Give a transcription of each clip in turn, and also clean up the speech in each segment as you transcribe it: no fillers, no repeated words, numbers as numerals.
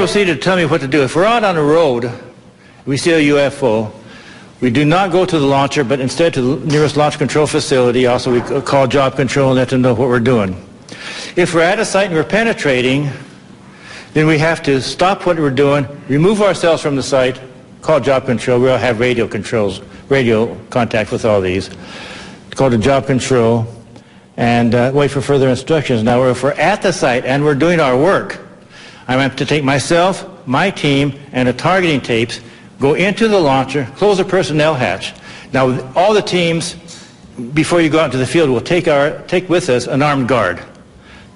proceeded to tell me what to do. If we're out on the road, we see a UFO, we do not go to the launcher, but instead to the nearest launch control facility. Also, we call job control and let them know what we're doing. If we're at a site and we're penetrating, then we have to stop what we're doing, remove ourselves from the site, call job control. We'll have radio controls, radio contact with all these. It's called a job control, and wait for further instructions. Now, if we're at the site and we're doing our work, I have to take myself, my team, and the targeting tapes, go into the launcher, close the personnel hatch. Now, all the teams, before you go out into the field, will take with us an armed guard.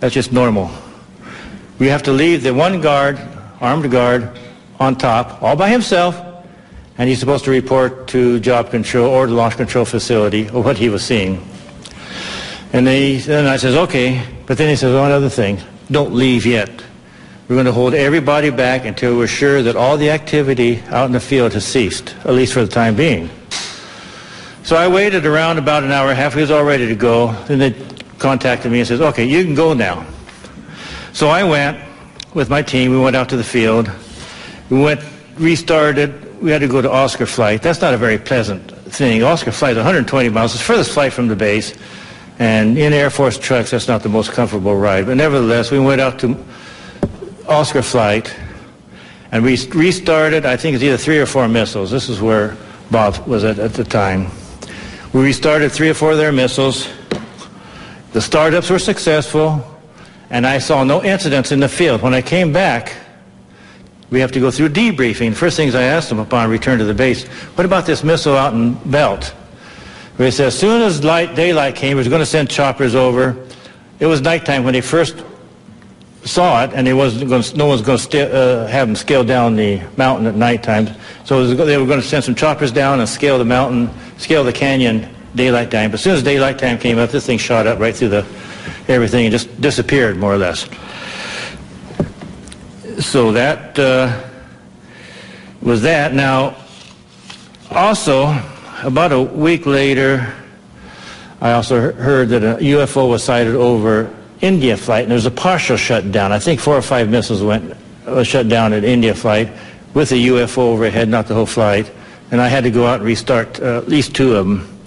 That's just normal. We have to leave the one guard, armed guard, on top, all by himself, and he's supposed to report to job control or the launch control facility or what he was seeing. And then I says, okay, but then he says one other thing, don't leave yet. We're going to hold everybody back until we're sure that all the activity out in the field has ceased, at least for the time being. So I waited around about an hour and a half. He was all ready to go. Then they contacted me and says, okay, you can go now. So I went with my team. We went out to the field. We restarted. We had to go to Oscar flight. That's not a very pleasant thing. Oscar flight is 120 miles. It's the furthest flight from the base. And in Air Force trucks, that's not the most comfortable ride. But nevertheless, we went out to Oscar flight, and we restarted, I think it's either 3 or 4 missiles. This is where Bob was at the time. We restarted 3 or 4 of their missiles. The startups were successful, and I saw no incidents in the field. When I came back, we have to go through debriefing. First things I asked them upon return to the base, what about this missile out in Belt? They said as soon as daylight came, we were going to send choppers over. It was nighttime when they first saw it, and no one's going to have them scale down the mountain at nighttime. So they were going to send some choppers down and scale the mountain, scale the canyon daylight time. But as soon as daylight time came up, this thing shot up right through everything and just disappeared, more or less. So that was that. Now, also, about a week later, I also heard that a UFO was sighted over India flight, and there was a partial shutdown. I think 4 or 5 missiles was shut down at India flight with a UFO overhead, not the whole flight. And I had to go out and restart at least 2 of them.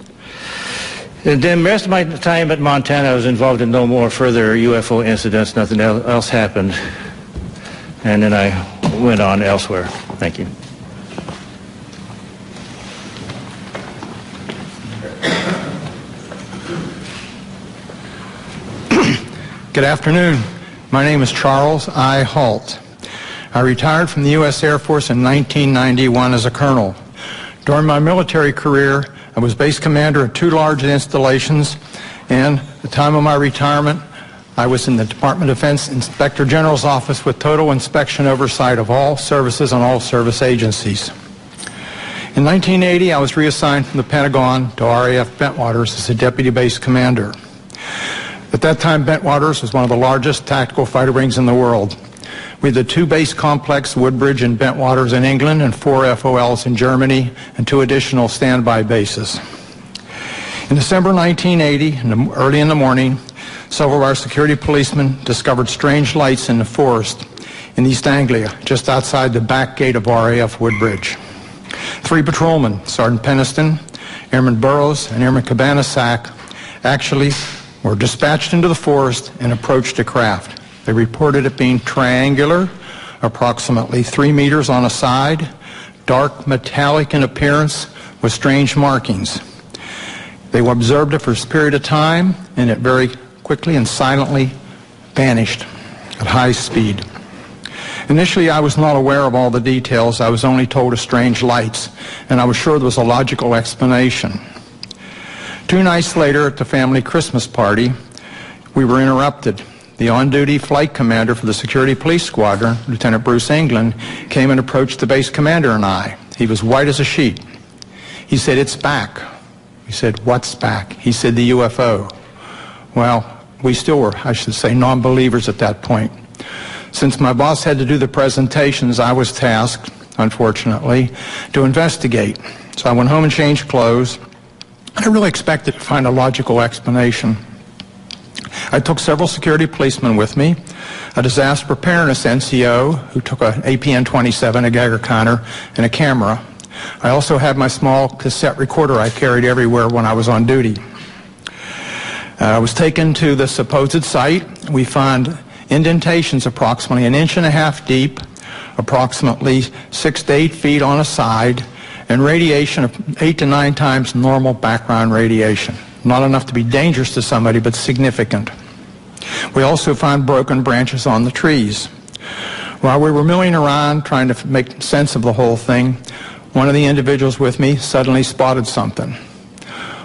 And then the rest of my time at Montana, I was involved in no more further UFO incidents. Nothing else happened. And then I went on elsewhere. Thank you. Good afternoon. My name is Charles I. Halt. I retired from the U.S. Air Force in 1991 as a colonel. During my military career, I was base commander of 2 large installations, and at the time of my retirement, I was in the Department of Defense Inspector General's office with total inspection oversight of all services and all service agencies. In 1980, I was reassigned from the Pentagon to RAF Bentwaters as a deputy base commander. At that time, Bentwaters was one of the largest tactical fighter wings in the world. We had the 2 base complex, Woodbridge and Bentwaters in England, and 4 FOLs in Germany, and 2 additional standby bases. In December 1980, early in the morning, several of our security policemen discovered strange lights in the forest in East Anglia, just outside the back gate of RAF Woodbridge. 3 patrolmen, Sergeant Peniston, Airman Burrows, and Airman Cabana-Sack, actually were dispatched into the forest and approached a craft. They reported it being triangular, approximately 3 meters on a side, dark metallic in appearance with strange markings. They observed it for a period of time, and it very quickly and silently vanished at high speed. Initially, I was not aware of all the details. I was only told of strange lights, and I was sure there was a logical explanation. 2 nights later at the family Christmas party, we were interrupted. The on-duty flight commander for the security police squadron, Lieutenant Bruce England, came and approached the base commander and I. He was white as a sheet. He said, "It's back." We said, "What's back?" He said, "The UFO." Well, we still were, I should say, non-believers at that point. Since my boss had to do the presentations, I was tasked, unfortunately, to investigate. So I went home and changed clothes. I really expected to find a logical explanation. I took several security policemen with me, a disaster preparedness NCO who took an APN-27, a Geiger counter, and a camera. I also had my small cassette recorder I carried everywhere when I was on duty. I was taken to the supposed site. We found indentations approximately 1.5 inches deep, approximately 6 to 8 feet on a side, and radiation of 8 to 9 times normal background radiation. Not enough to be dangerous to somebody, but significant. We also found broken branches on the trees. While we were milling around trying to make sense of the whole thing, one of the individuals with me suddenly spotted something.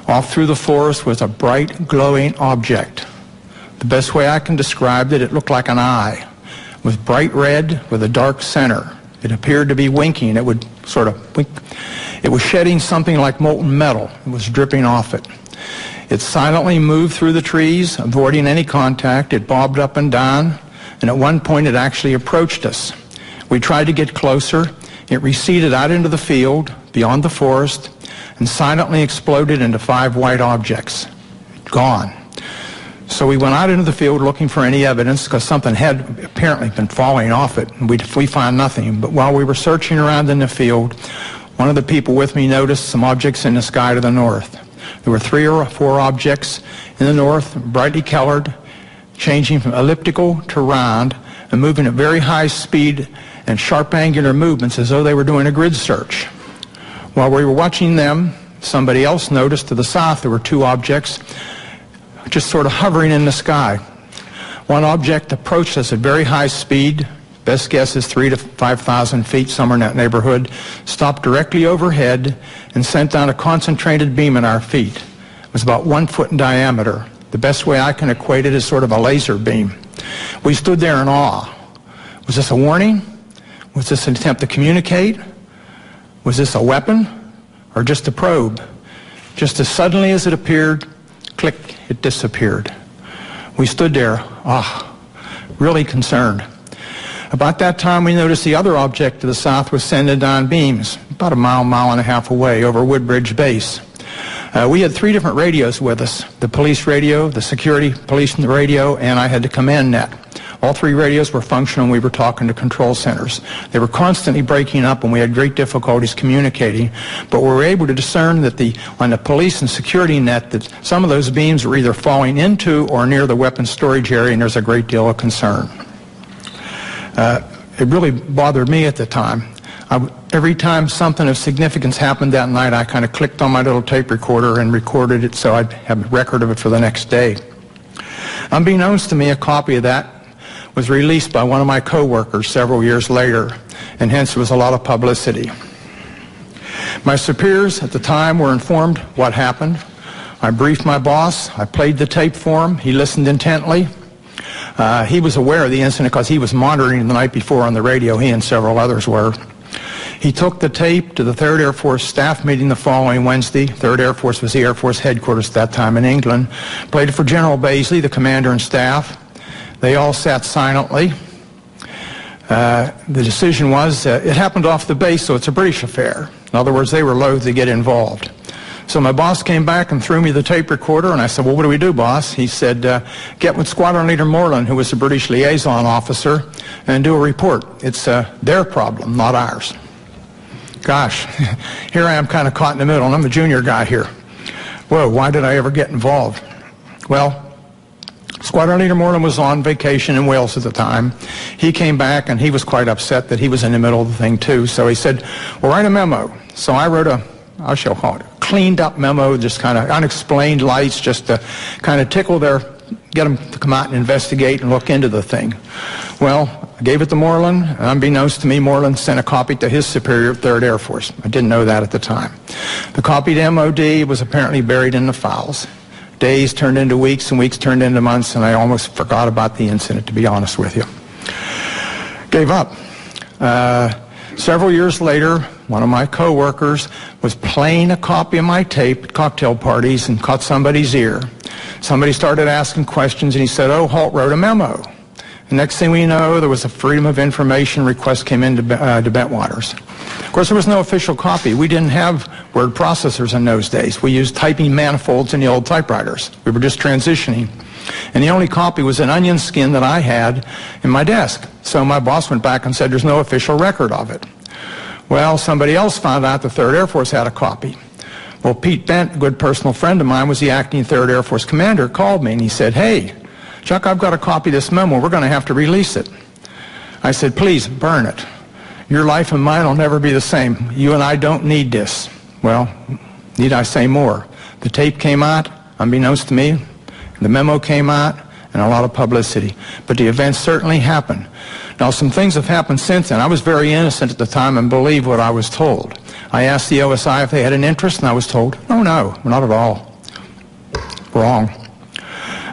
Off through the forest was a bright, glowing object. The best way I can describe it, it looked like an eye. It was bright red with a dark center. It appeared to be winking. It would sort of wink. It was shedding something like molten metal. It was dripping off it. It silently moved through the trees, avoiding any contact. It bobbed up and down, and at one point it actually approached us. We tried to get closer. It receded out into the field, beyond the forest, and silently exploded into 5 white objects. Gone. So we went out into the field looking for any evidence, because something had apparently been falling off it, and we found nothing. But while we were searching around in the field, one of the people with me noticed some objects in the sky to the north. There were 3 or 4 objects in the north, brightly colored, changing from elliptical to round, and moving at very high speed and sharp angular movements as though they were doing a grid search. While we were watching them, somebody else noticed to the south there were 2 objects just sort of hovering in the sky. One object approached us at very high speed, best guess is 3,000 to 5,000 feet, somewhere in that neighborhood, stopped directly overhead and sent down a concentrated beam at our feet. It was about 1 foot in diameter. The best way I can equate it is sort of a laser beam. We stood there in awe. Was this a warning? Was this an attempt to communicate? Was this a weapon or just a probe? Just as suddenly as it appeared, click, it disappeared. We stood there, really concerned. About that time, we noticed the other object to the south was sending down beams, about a mile and a half away over Woodbridge Base. We had 3 different radios with us, the police radio, the security police radio, and I had the command net. All 3 radios were functional and we were talking to control centers. They were constantly breaking up and we had great difficulties communicating, but we were able to discern that on the police and security net that some of those beams were either falling into or near the weapons storage area, and there's a great deal of concern. It really bothered me at the time. Every time something of significance happened that night, I kind of clicked on my little tape recorder and recorded it so I'd have a record of it for the next day. Unbeknownst to me, a copy of that was released by one of my co-workers several years later, and hence there was a lot of publicity. My superiors at the time were informed what happened. I briefed my boss. I played the tape for him. He listened intently. He was aware of the incident because he was monitoring the night before on the radio. He and several others were. He took the tape to the 3rd Air Force staff meeting the following Wednesday. 3rd Air Force was the Air Force headquarters at that time in England. Played it for General Baisley, the commander and staff. They all sat silently. The decision was, it happened off the base, so it's a British affair. In other words, they were loath to get involved. So my boss came back and threw me the tape recorder, and I said, well, what do we do, boss? He said, get with Squadron Leader Moreland, who was the British liaison officer, and do a report. It's their problem, not ours. Gosh, here I am kind of caught in the middle, and I'm the junior guy here. Whoa, why did I ever get involved? Well, Squadron Leader Moreland was on vacation in Wales at the time. He came back and he was quite upset that he was in the middle of the thing too. So he said, well, write a memo. So I wrote I shall call it a cleaned up memo, just kind of unexplained lights, just to kind of get them to come out and investigate and look into the thing. Well, I gave it to Moreland, and unbeknownst to me, Moreland sent a copy to his superior, 3rd Air Force. I didn't know that at the time. The copy to MOD was apparently buried in the files. Days turned into weeks, and weeks turned into months, and I almost forgot about the incident, to be honest with you. Gave up. Several years later, one of my co-workers was playing a copy of my tape at cocktail parties and caught somebody's ear. Somebody started asking questions, and he said, oh, Holt wrote a memo. The next thing we know, there was a Freedom of Information request came into Bentwaters. Of course, there was no official copy. We didn't have word processors in those days. We used typing manifolds in the old typewriters. We were just transitioning. And the only copy was an onion skin that I had in my desk. So my boss went back and said, there's no official record of it. Well, somebody else found out the 3rd Air Force had a copy. Well, Pete Bent, a good personal friend of mine, was the acting 3rd Air Force commander, called me and he said, hey, Chuck, I've got a copy of this memo. We're going to have to release it. I said, please, burn it. Your life and mine will never be the same. You and I don't need this. Well, need I say more? The tape came out, unbeknownst to me. The memo came out, and a lot of publicity. But the event certainly happened. Now, some things have happened since then. I was very innocent at the time and believed what I was told. I asked the OSI if they had an interest, and I was told, no, not at all. Wrong.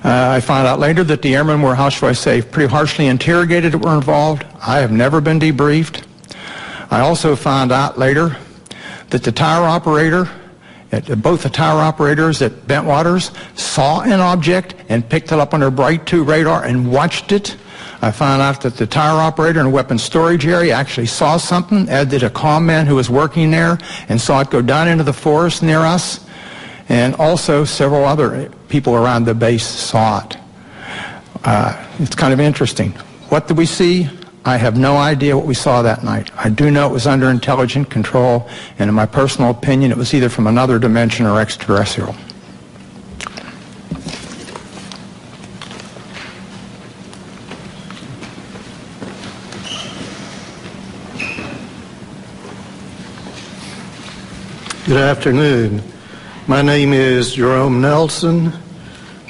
I found out later that the airmen were, how shall I say, pretty harshly interrogated that were involved. I have never been debriefed. I also found out later that the tower operator, both the tower operators at Bentwaters saw an object and picked it up on their Bright 2 radar and watched it. I found out that the tower operator in the weapons storage area actually saw something, as did a comm man who was working there and saw it go down into the forest near us. And also several other people around the base saw it. It's kind of interesting. What did we see? I have no idea what we saw that night. I do know it was under intelligent control, and in my personal opinion, it was either from another dimension or extraterrestrial. Good afternoon. My name is Jerome Nelson.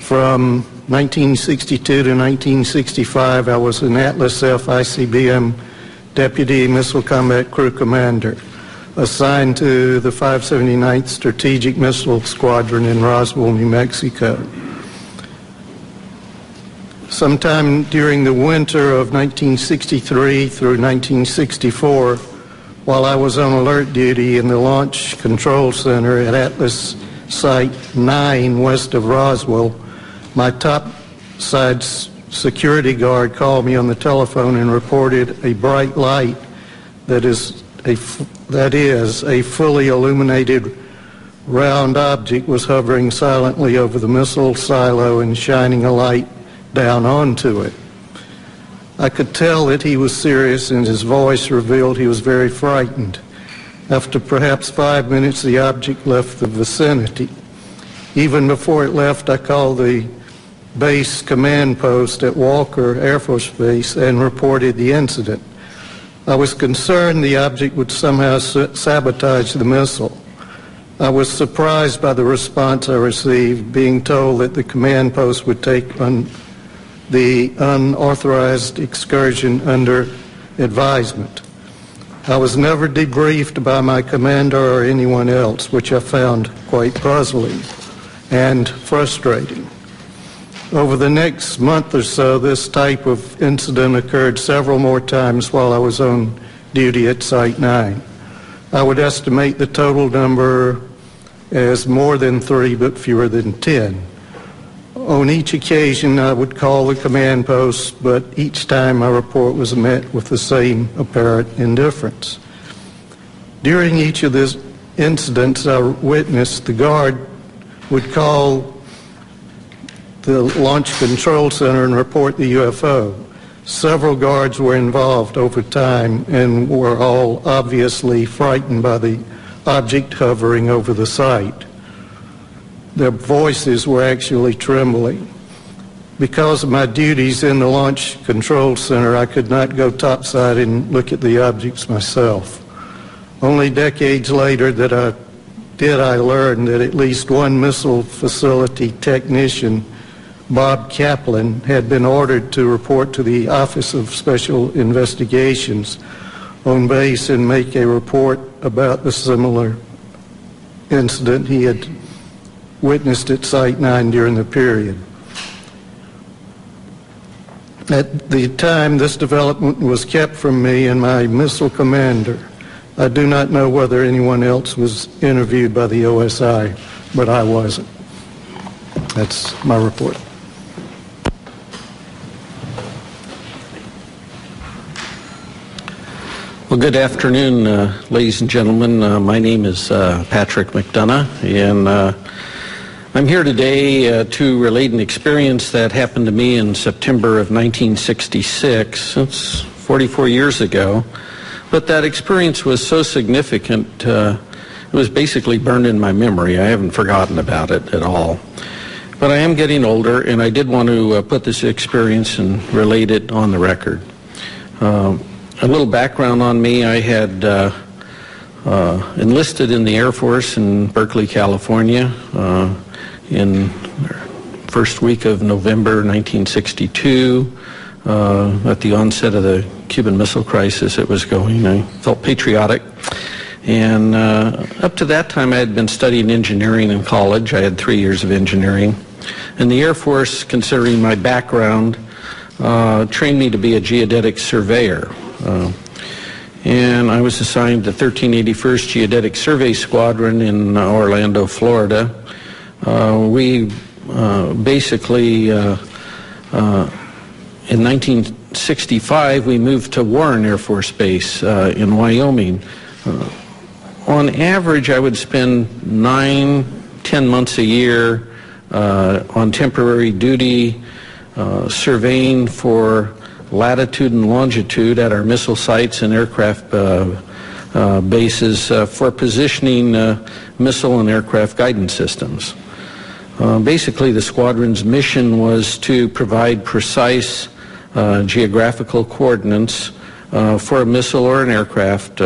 From 1962 to 1965, I was an Atlas F ICBM Deputy Missile Combat Crew Commander, assigned to the 579th Strategic Missile Squadron in Roswell, New Mexico. Sometime during the winter of 1963 through 1964, while I was on alert duty in the Launch Control Center at Atlas Site 9 west of Roswell, my topside security guard called me on the telephone and reported a bright light that is a fully illuminated round object was hovering silently over the missile silo and shining a light down onto it. I could tell that he was serious, and his voice revealed he was very frightened. After perhaps 5 minutes, the object left the vicinity. Even before it left, I called the base command post at Walker Air Force Base and reported the incident. I was concerned the object would somehow sabotage the missile. I was surprised by the response I received, being told that the command post would take on the unauthorized excursion under advisement. I was never debriefed by my commander or anyone else, which I found quite puzzling and frustrating. Over the next month or so, this type of incident occurred several more times while I was on duty at Site 9. I would estimate the total number as more than 3, but fewer than 10. On each occasion, I would call the command post, but each time my report was met with the same apparent indifference. During each of these incidents I witnessed, the guard would call the Launch Control Center and report the UFO. Several guards were involved over time and were all obviously frightened by the object hovering over the site. Their voices were actually trembling. Because of my duties in the Launch Control Center, I could not go topside and look at the objects myself. Only decades later did I learn that at least one missile facility technician, Bob Kaplan, had been ordered to report to the Office of Special Investigations on base and make a report about the similar incident he had witnessed at Site 9 during the period. At the time, this development was kept from me and my missile commander. I do not know whether anyone else was interviewed by the OSI, but I wasn't. That's my report. Well, Well, good afternoon, ladies and gentlemen. My name is Patrick McDonough, and I'm here today to relate an experience that happened to me in September of 1966. It's 44 years ago, but that experience was so significant, it was basically burned in my memory. I haven't forgotten about it at all. But I am getting older, and I did want to put this experience and relate it on the record. A little background on me: I had enlisted in the Air Force in Berkeley, California in first week of November 1962. At the onset of the Cuban Missile Crisis it was going. I felt patriotic. And up to that time I had been studying engineering in college. I had 3 years of engineering. And the Air Force, considering my background, trained me to be a geodetic surveyor. And I was assigned to 1381st Geodetic Survey Squadron in Orlando, Florida. We basically, in 1965, we moved to Warren Air Force Base in Wyoming. On average, I would spend 9-10 months a year on temporary duty, surveying for latitude and longitude at our missile sites and aircraft bases for positioning missile and aircraft guidance systems. Basically, the squadron's mission was to provide precise geographical coordinates for a missile or an aircraft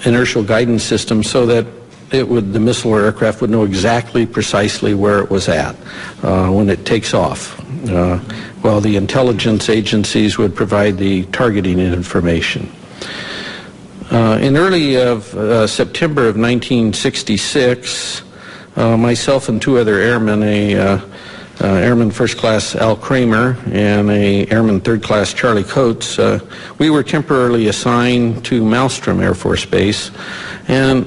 inertial guidance system, so that the missile or aircraft would know exactly precisely where it was at when it takes off, while the intelligence agencies would provide the targeting information. In early September of 1966, myself and two other airmen, Airman First Class Al Kramer and Airman Third Class Charlie Coates, we were temporarily assigned to Malmstrom Air Force Base, and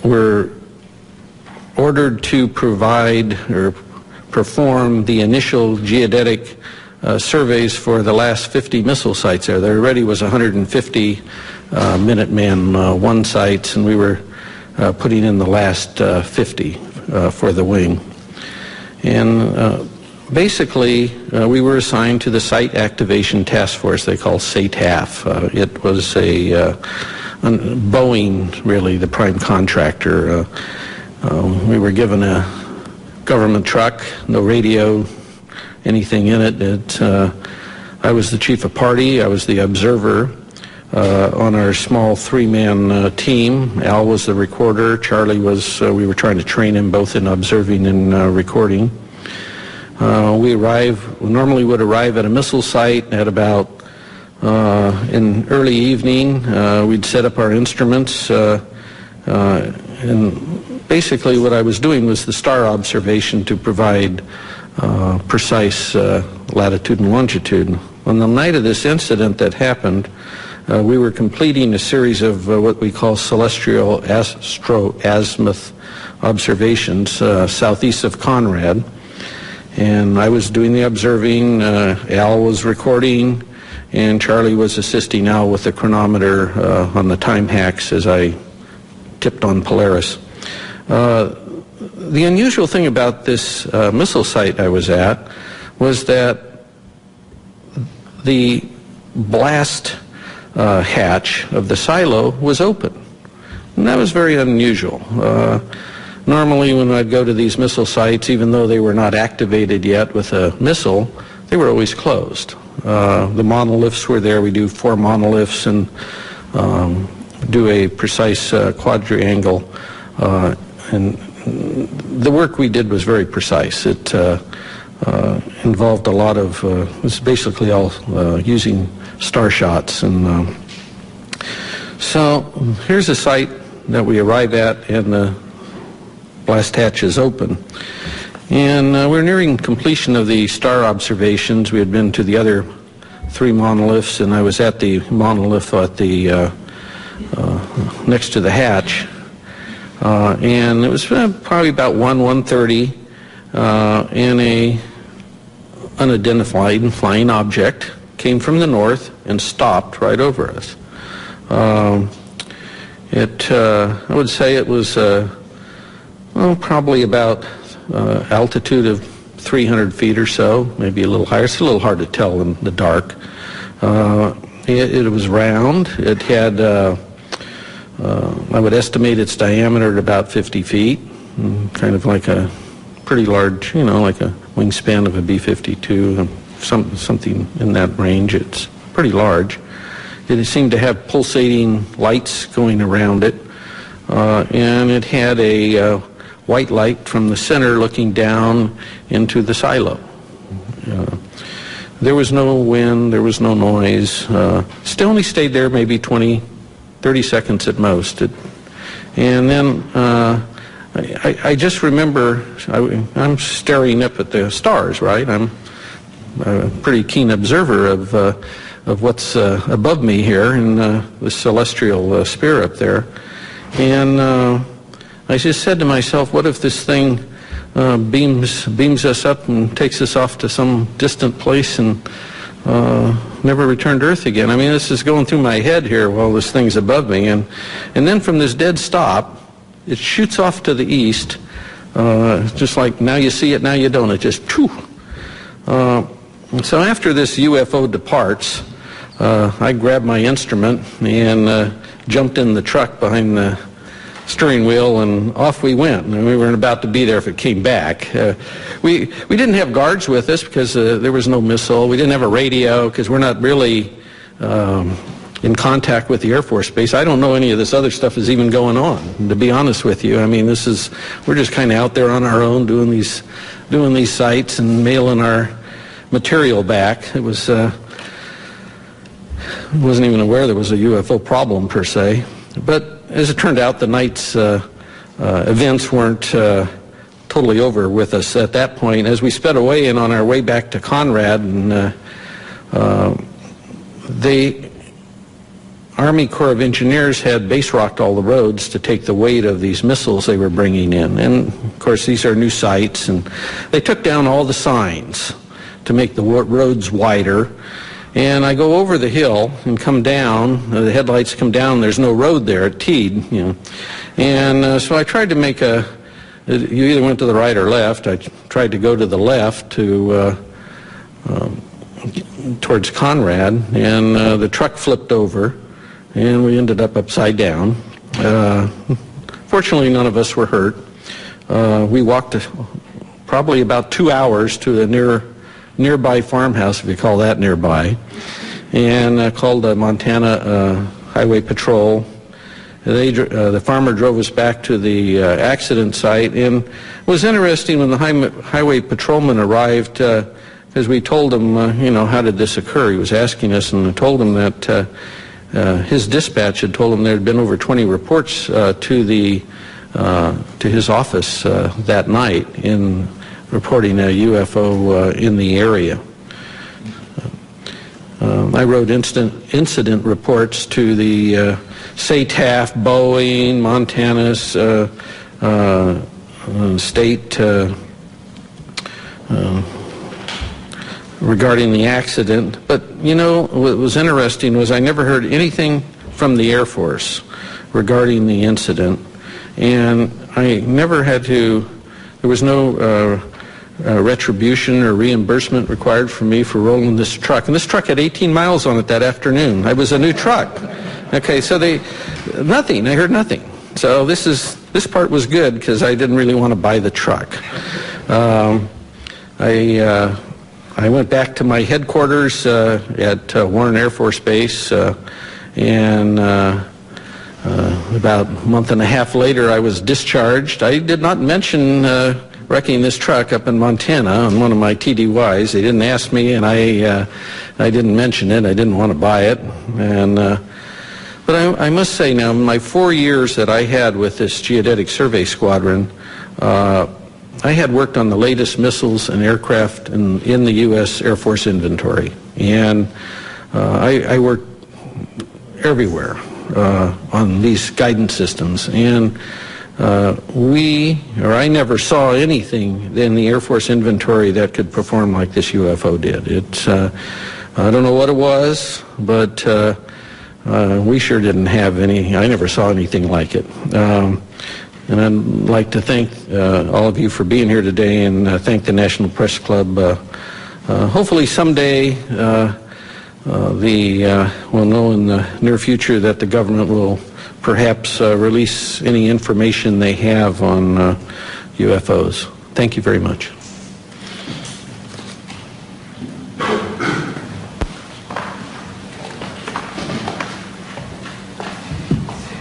were ordered to provide or perform the initial geodetic surveys for the last 50 missile sites there. There already was 150 Minuteman I sites, and we were putting in the last 50 for the wing. And basically, we were assigned to the Site Activation Task Force, they call SATAF. It was Boeing, really, the prime contractor. We were given a government truck, no radio, anything in it. I was the chief of party. I was the observer on our small three-man team. Al was the recorder. Charlie was, we were trying to train him both in observing and recording. We normally would arrive at a missile site at about in early evening. We'd set up our instruments, and basically what I was doing was the star observation to provide precise latitude and longitude. On the night of this incident that happened, we were completing a series of what we call celestial astro-azimuth observations southeast of Conrad. And I was doing the observing, Al was recording, and Charlie was assisting Al with the chronometer on the time hacks as I tipped on Polaris. The unusual thing about this missile site I was at was that the blast hatch of the silo was open, and that was very unusual. Normally when I'd go to these missile sites, even though they were not activated yet with a missile, they were always closed. The monoliths were there. We do 4 monoliths and do a precise quadrangle, and the work we did was very precise. It involved a lot of, it was basically all using star shots. And so here's a site that we arrive at, and the blast hatch is open. And we're nearing completion of the star observations. We had been to the other 3 monoliths, and I was at the monolith at the next to the hatch. And it was probably about 1:30, and a unidentified flying object came from the north and stopped right over us. I would say it was probably about altitude of 300 feet or so, maybe a little higher. It's a little hard to tell in the dark. It was round. It had, I would estimate its diameter at about 50 feet, kind of like a pretty large, like a wingspan of a B-52, something in that range. It's pretty large. It seemed to have pulsating lights going around it, and it had a white light from the center looking down into the silo. There was no wind, there was no noise. Still only stayed there maybe 20, 30 seconds at most. And then I just remember, I'm staring up at the stars, right? I'm a pretty keen observer of what's above me here in the celestial sphere up there. And I just said to myself, what if this thing beams us up and takes us off to some distant place and never return to Earth again? I mean, this is going through my head here while this thing's above me. And then from this dead stop, it shoots off to the east, just like now you see it, now you don't. It just, phew. So after this UFO departs, I grabbed my instrument and jumped in the truck behind the steering wheel, and off we went. And we weren't about to be there if it came back. We didn't have guards with us because there was no missile. We didn't have a radio because we're not really in contact with the Air Force Base. I don't know any of this other stuff is even going on, to be honest with you. I mean, we're just kind of out there on our own doing these sites and mailing our material back. It was wasn't even aware there was a UFO problem per se. But as it turned out, the night's events weren't totally over with us at that point. As we sped away and on our way back to Conrad, and the Army Corps of Engineers had base rocked all the roads to take the weight of these missiles they were bringing in. And of course, these are new sites, and they took down all the signs to make the roads wider. And I go over the hill and come down, the headlights come down, there's no road there at Teed, And so I tried to make you either went to the right or left. I tried to go to the left towards Conrad, and the truck flipped over, and we ended up upside down. Fortunately, none of us were hurt. We walked probably about 2 hours to a nearby farmhouse, if you call that nearby, and called the Montana Highway Patrol. The farmer drove us back to the accident site, and it was interesting when the highway patrolman arrived, because we told him, how did this occur? He was asking us, and I told him that his dispatch had told him there had been over 20 reports to his office that night in reporting a UFO in the area. I wrote incident reports to the SATAF, Boeing, Montana's state regarding the accident. But, what was interesting was I never heard anything from the Air Force regarding the incident. And I never had to, there was no retribution or reimbursement required for me for rolling this truck. And this truck had 18 miles on it that afternoon. It was a new truck. Okay, so nothing. I heard nothing. So this part was good because I didn't really want to buy the truck. I went back to my headquarters at Warren Air Force Base, and about a month and a half later I was discharged. I did not mention wrecking this truck up in Montana on one of my TDYs. They didn't ask me, and I didn't mention it. I didn't want to buy it. But I must say now, in my 4 years that I had with this Geodetic Survey Squadron, I had worked on the latest missiles and aircraft in the U.S. Air Force inventory. And I worked everywhere on these guidance systems. And I never saw anything in the Air Force inventory that could perform like this UFO did. I don't know what it was, but we sure didn't have any. I never saw anything like it. And I'd like to thank all of you for being here today, and thank the National Press Club. Hopefully someday we'll know in the near future that the government will perhaps release any information they have on UFOs. Thank you very much.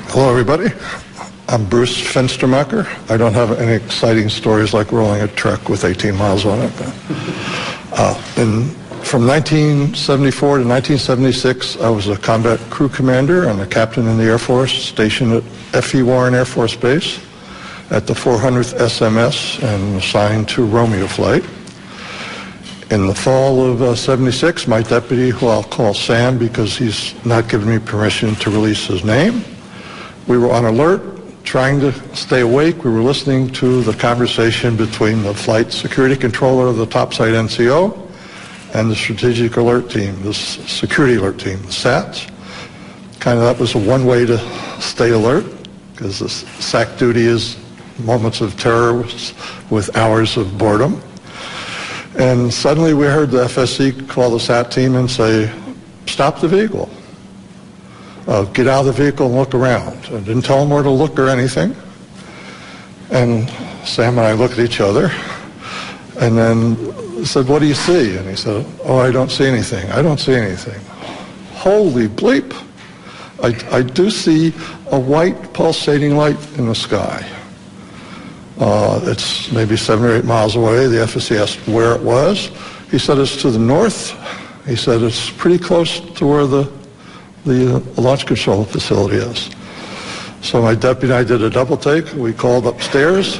Hello, everybody. I'm Bruce Fenstermacher. I don't have any exciting stories like rolling a truck with 18 miles on it. From 1974 to 1976, I was a combat crew commander and a captain in the Air Force, stationed at F.E. Warren Air Force Base at the 400th SMS and assigned to Romeo Flight. In the fall of 76, my deputy, who I'll call Sam because he's not given me permission to release his name, we were on alert, trying to stay awake. We were listening to the conversation between the flight security controller of the topside NCO and the strategic alert team, the security alert team, the SATs. Kind of that was one way to stay alert, because the SAC duty is moments of terror with hours of boredom. And suddenly we heard the FSC call the SAT team and say, stop the vehicle. Get out of the vehicle and look around. I didn't tell them where to look or anything. And Sam and I looked at each other and then said, what do you see? And he said, oh, I don't see anything. I don't see anything. Holy bleep. I do see a white pulsating light in the sky. It's maybe 7 or 8 miles away. The FSC asked where it was. He said it's to the north. He said it's pretty close to where the launch control facility is. So my deputy and I did a double take. We called upstairs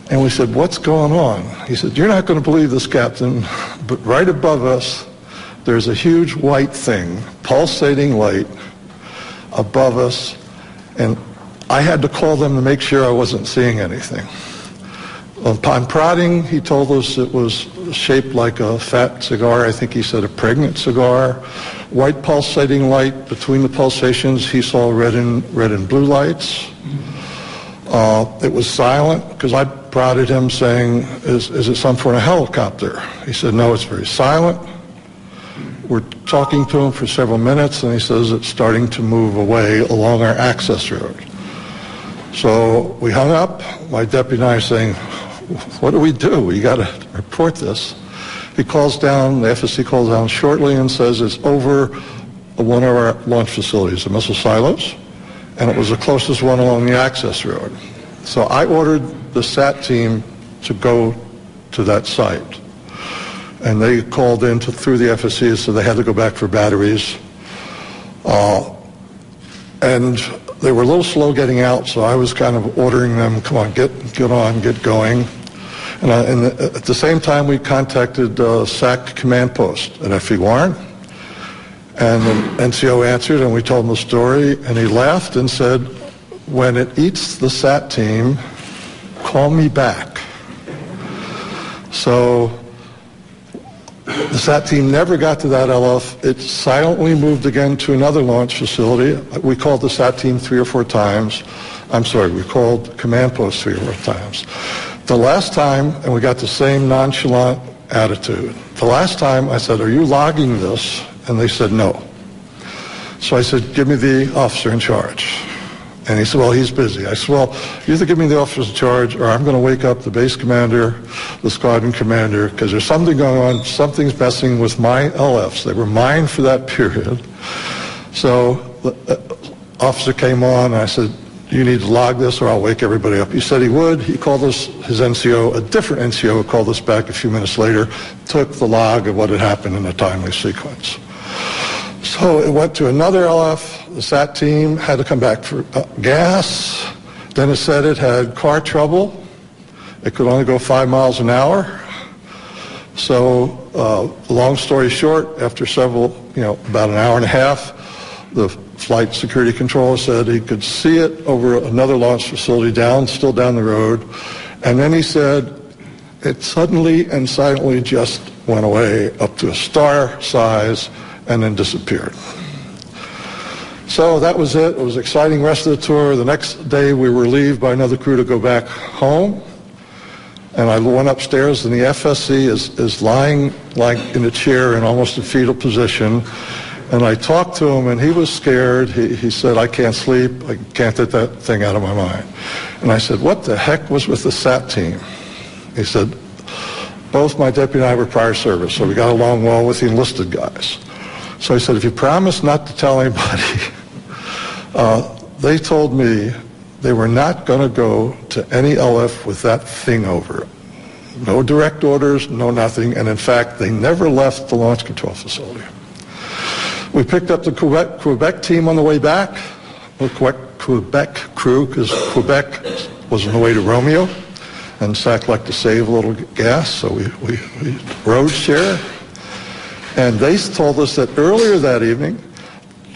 and we said, what's going on? He said, you're not going to believe this, Captain, but right above us there's a huge white thing, pulsating light above us, and I had to call them to make sure I wasn't seeing anything. Upon prodding, he told us it was shaped like a fat cigar. I think he said a pregnant cigar. White pulsating light. Between the pulsations, he saw red and blue lights. It was silent, because I prodded him saying, is it something for a helicopter? He said, no, it's very silent. We're talking to him for several minutes, and he says it's starting to move away along our access road. So we hung up. My deputy and I are saying, what do? We got to report this. He calls down, the FSC calls down shortly and says it's over one of our launch facilities, the missile silos, and it was the closest one along the access road. So I ordered the SAT team to go to that site. And they called in through the FSC, so they had to go back for batteries. And they were a little slow getting out, so I was kind of ordering them, come on, get on, get going. And at the same time, we contacted SAC command post at F.E. Warren. And the NCO answered, and we told him the story, and he laughed and said, when it eats the SAT team, call me back. So the SAT team never got to that LF. It silently moved again to another launch facility. We called the SAT team 3 or 4 times. I'm sorry, we called command post 3 or 4 times. The last time, and we got the same nonchalant attitude. The last time I said, are you logging this? And they said, no. So I said, give me the officer in charge. And he said, well, he's busy. I said, well, you either give me the officer in charge or I'm going to wake up the base commander, the squadron commander, because there's something going on, something's messing with my LFs. They were mine for that period. So the officer came on, and I said, you need to log this or I'll wake everybody up. He said he would. He called us, his NCO, a different NCO called us back a few minutes later, took the log of what had happened in a timely sequence. So it went to another LF. The SAT team had to come back for gas. Then it said it had car trouble. It could only go 5 miles an hour. So long story short, after about an hour and a half, the flight security controller said he could see it over another launch facility still down the road. And then he said, it suddenly and silently just went away up to a star size and then disappeared. So that was it. It was an exciting rest of the tour. The next day we were relieved by another crew to go back home. And I went upstairs, and the FSC is lying like in a chair in almost a fetal position. And I talked to him, and he was scared. He said, I can't sleep. I can't get that thing out of my mind. And I said, what the heck was with the SAT team? He said, both my deputy and I were prior service, so we got along well with the enlisted guys. So I said, if you promise not to tell anybody, they told me they were not going to go to any LF with that thing over it. No direct orders, no nothing, and in fact, they never left the launch control facility. We picked up the Quebec team on the way back, the Quebec crew, because Quebec was on the way to Romeo, and SAC liked to save a little gas, so we road share. And they told us that earlier that evening,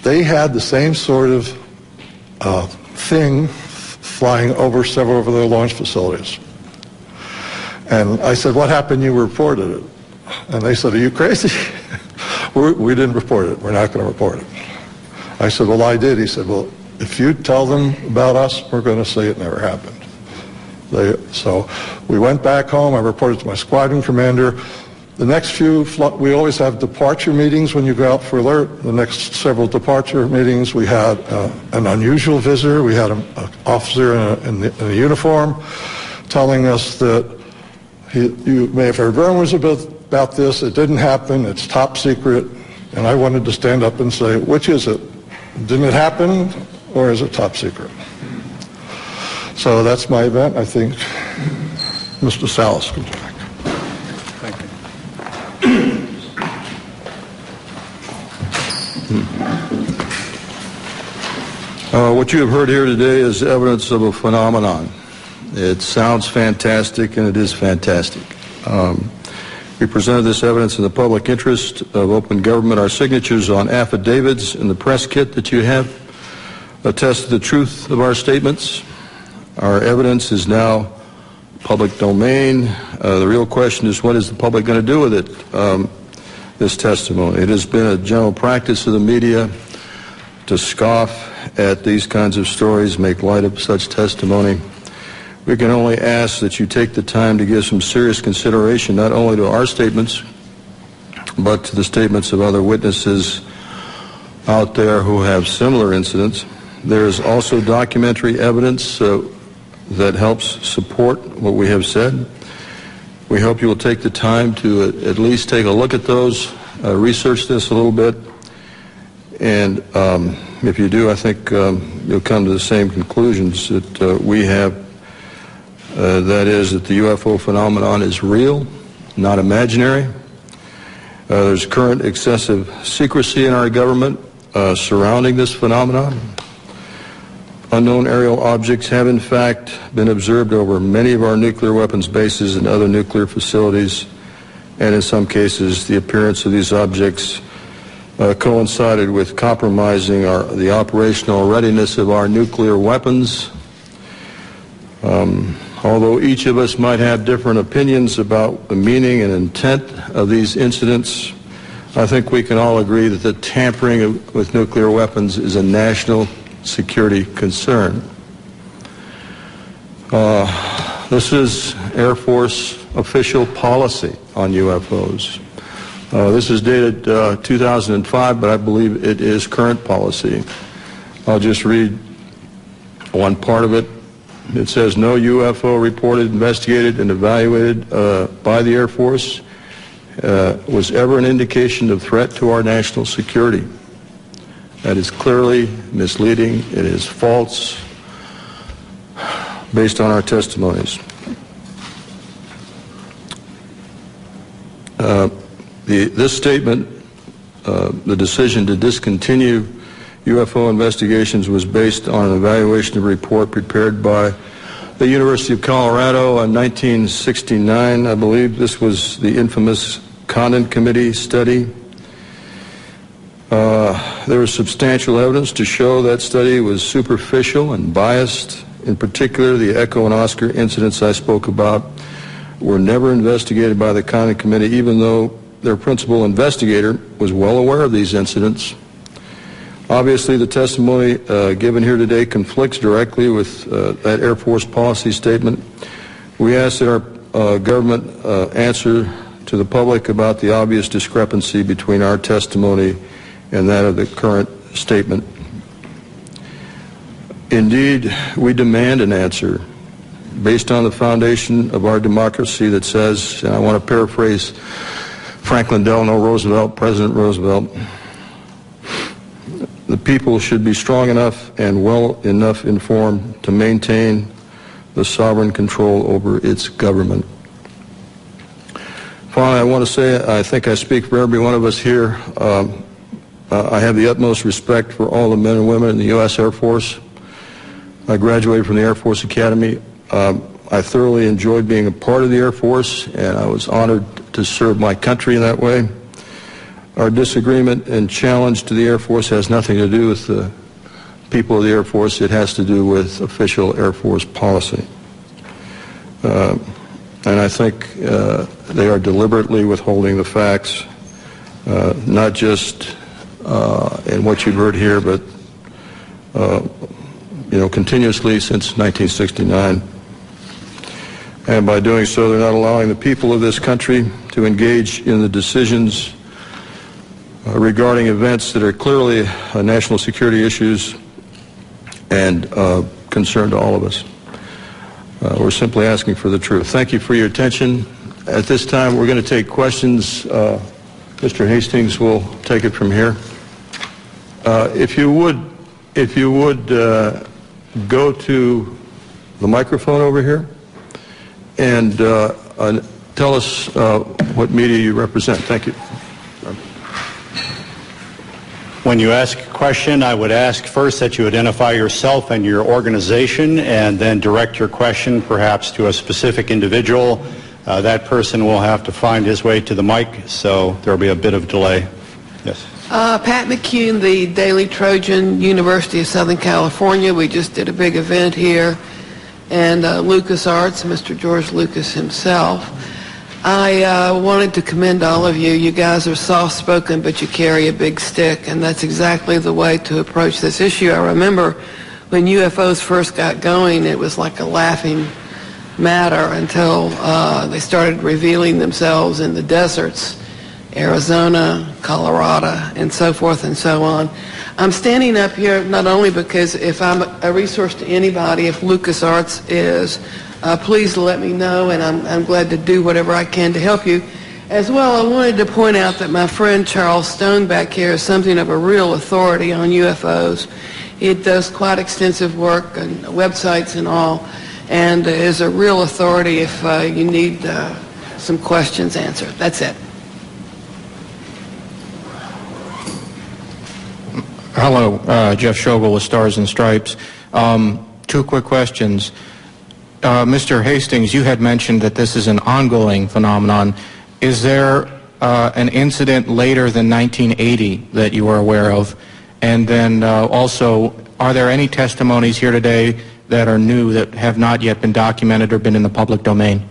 they had the same sort of thing flying over several of their launch facilities. And I said, what happened? You reported it. And they said, are you crazy? We didn't report it. We're not going to report it. I said, well, I did. He said, well, if you tell them about us, we're going to say it never happened. So we went back home. I reported to my squadron commander. The next few, we always have departure meetings when you go out for alert. The next several departure meetings, we had an unusual visitor. We had an officer in a uniform telling us that you may have heard rumors about this. It didn't happen. It's top secret. And I wanted to stand up and say, which is it? Didn't it happen, or is it top secret? So that's my event. I think Mr. Salas comes back. Thank you. What you have heard here today is evidence of a phenomenon. It sounds fantastic, and it is fantastic. We presented this evidence in the public interest of open government. Our signatures on affidavits in the press kit that you have attest to the truth of our statements. Our evidence is now public domain. The real question is, what is the public going to do with it, this testimony? It has been a general practice of the media to scoff at these kinds of stories, make light of such testimony. We can only ask that you take the time to give some serious consideration not only to our statements, but to the statements of other witnesses out there who have similar incidents. There is also documentary evidence that helps support what we have said. We hope you will take the time to at least take a look at those, research this a little bit, and if you do, I think you'll come to the same conclusions that we have. That is that the UFO phenomenon is real, not imaginary. There's current excessive secrecy in our government surrounding this phenomenon. Unknown aerial objects have in fact been observed over many of our nuclear weapons bases and other nuclear facilities, and in some cases the appearance of these objects coincided with compromising the operational readiness of our nuclear weapons. Although each of us might have different opinions about the meaning and intent of these incidents, I think we can all agree that the tampering with nuclear weapons is a national security concern. This is Air Force official policy on UFOs. This is dated 2005, but I believe it is current policy. I'll just read one part of it. It says, no UFO reported, investigated, and evaluated by the Air Force was ever an indication of threat to our national security. That is clearly misleading. It is false based on our testimonies. This statement, the decision to discontinue UFO investigations, was based on an evaluation of a report prepared by the University of Colorado in 1969. I believe this was the infamous Condon Committee study. There was substantial evidence to show that study was superficial and biased. In particular, the Echo and Oscar incidents I spoke about were never investigated by the Conduct Committee, even though their principal investigator was well aware of these incidents. Obviously, the testimony given here today conflicts directly with that Air Force policy statement. We ask that our government answer to the public about the obvious discrepancy between our testimony and that of the current statement. Indeed, we demand an answer based on the foundation of our democracy that says, and I want to paraphrase Franklin Delano Roosevelt, President Roosevelt, the people should be strong enough and well enough informed to maintain the sovereign control over its government. Finally, I want to say, I think I speak for every one of us here, I have the utmost respect for all the men and women in the U.S. Air Force. I graduated from the Air Force Academy. I thoroughly enjoyed being a part of the Air Force, and I was honored to serve my country in that way. Our disagreement and challenge to the Air Force has nothing to do with the people of the Air Force. It has to do with official Air Force policy. And I think they are deliberately withholding the facts, not just in what you've heard here, but continuously since 1969. And by doing so, they're not allowing the people of this country to engage in the decisions regarding events that are clearly national security issues and concern to all of us. We're simply asking for the truth. Thank you for your attention. At this time, we're going to take questions. Mr. Hastings will take it from here. If you would go to the microphone over here and tell us what media you represent. Thank you. When you ask a question, I would ask first that you identify yourself and your organization, and then direct your question perhaps to a specific individual. That person will have to find his way to the mic, so there will be a bit of delay. Yes. Pat McCune, the Daily Trojan, University of Southern California. We just did a big event here, and LucasArts, Mr. George Lucas himself. I wanted to commend all of you. You guys are soft-spoken, but you carry a big stick, and that's exactly the way to approach this issue. I remember when UFOs first got going, it was like a laughing matter until they started revealing themselves in the deserts, Arizona, Colorado, and so forth and so on. I'm standing up here not only because if I'm a resource to anybody, if LucasArts is, please let me know, and I'm glad to do whatever I can to help you. As well, I wanted to point out that my friend Charles Stone back here is something of a real authority on UFOs. He does quite extensive work on websites and all, and is a real authority if you need some questions answered. That's it. Hello, Jeff Schogel with Stars and Stripes. Two quick questions. Mr. Hastings, you had mentioned that this is an ongoing phenomenon. Is there an incident later than 1980 that you are aware of? And then also, are there any testimonies here today that are new that have not yet been documented or been in the public domain?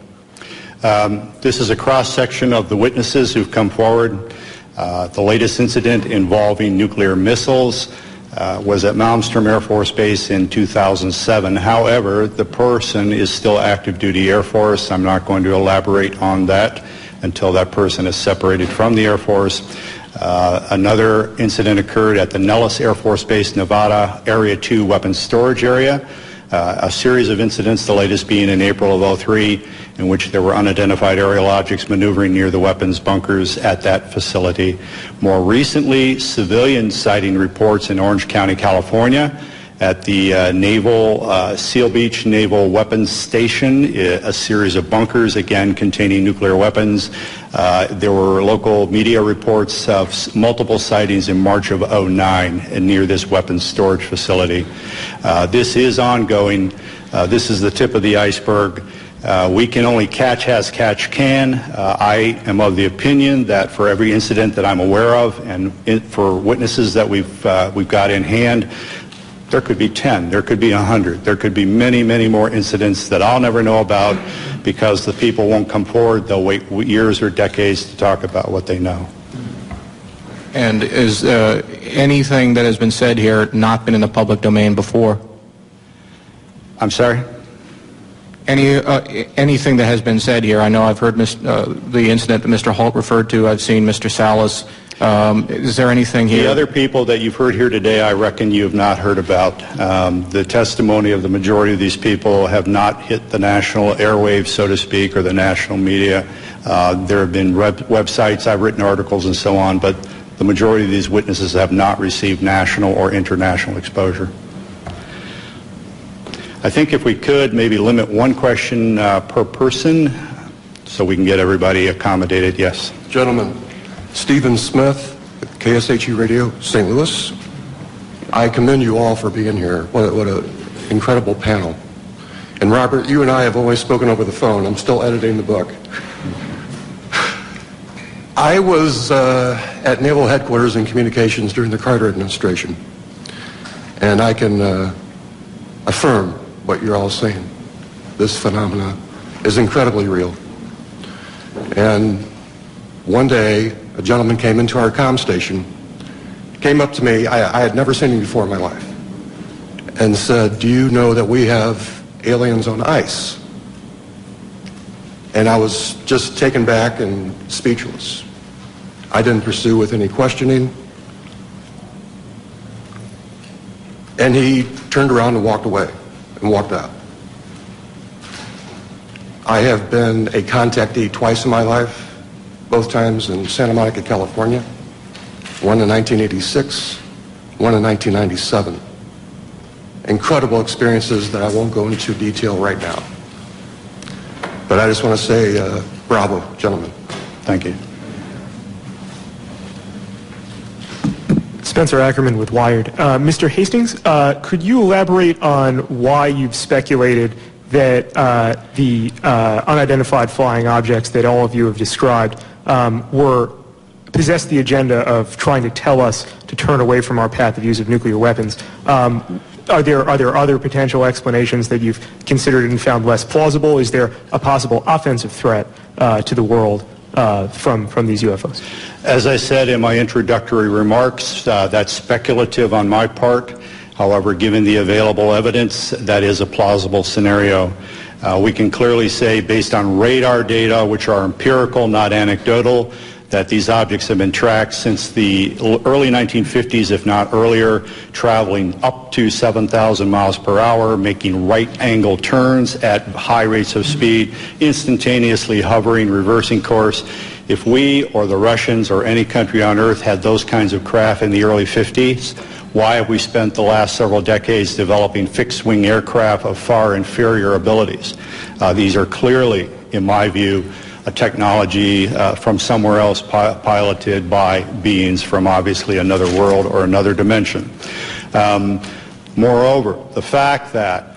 This is a cross-section of the witnesses who've come forward. The latest incident involving nuclear missiles was at Malmstrom Air Force Base in 2007. However, the person is still active duty Air Force. I'm not going to elaborate on that until that person is separated from the Air Force. Another incident occurred at the Nellis Air Force Base, Nevada, Area 2 weapons storage area. A series of incidents, the latest being in April of 2003, in which there were unidentified aerial objects maneuvering near the weapons bunkers at that facility. More recently, civilian sighting reports in Orange County, California, at the Seal Beach Naval Weapons Station, a series of bunkers, again, containing nuclear weapons. There were local media reports of multiple sightings in March of 2009 near this weapons storage facility. This is ongoing. This is the tip of the iceberg. We can only catch as catch can. I am of the opinion that for every incident that I'm aware of, and for witnesses that we've got in hand, there could be 10, there could be 100, there could be many, many more incidents that I'll never know about, because the people won't come forward. They'll wait years or decades to talk about what they know. And is anything that has been said here not been in the public domain before? I'm sorry? Anything that has been said here, I know I've heard the incident that Mr. Holt referred to, I've seen Mr. Salas. Is there anything here? The other people that you've heard here today, I reckon you have not heard about. The testimony of the majority of these people have not hit the national airwaves, so to speak, or the national media. There have been websites, I've written articles and so on, but the majority of these witnesses have not received national or international exposure. I think if we could maybe limit one question per person so we can get everybody accommodated. Yes. Gentlemen, Stephen Smith, KSHE Radio, St. Louis. I commend you all for being here. What an incredible panel. And Robert, you and I have always spoken over the phone. I'm still editing the book. I was at Naval Headquarters in Communications during the Carter administration. And I can affirm what you're all saying. This phenomena is incredibly real. And one day, a gentleman came into our comm station, came up to me, I had never seen him before in my life, and said, "Do you know that we have aliens on ice?" And I was just taken back and speechless. I didn't pursue with any questioning. And he turned around and walked away and walked out. I have been a contactee twice in my life, both times in Santa Monica, California, one in 1986, one in 1997. Incredible experiences that I won't go into detail right now. But I just want to say bravo, gentlemen. Thank you. Spencer Ackerman with Wired. Mr. Hastings, could you elaborate on why you've speculated that the unidentified flying objects that all of you have described possessed the agenda of trying to tell us to turn away from our path of use of nuclear weapons? Are there other potential explanations that you've considered and found less plausible? Is there a possible offensive threat to the world from these UFOs? As I said in my introductory remarks, that's speculative on my part. However, given the available evidence, that is a plausible scenario. We can clearly say, based on radar data, which are empirical, not anecdotal, that these objects have been tracked since the early 1950s, if not earlier, traveling up to 7,000 miles per hour, making right-angle turns at high rates of speed, instantaneously hovering, reversing course. If we or the Russians or any country on Earth had those kinds of craft in the early 50s, why have we spent the last several decades developing fixed-wing aircraft of far inferior abilities? These are clearly, in my view, a technology from somewhere else piloted by beings from obviously another world or another dimension. Moreover, the fact that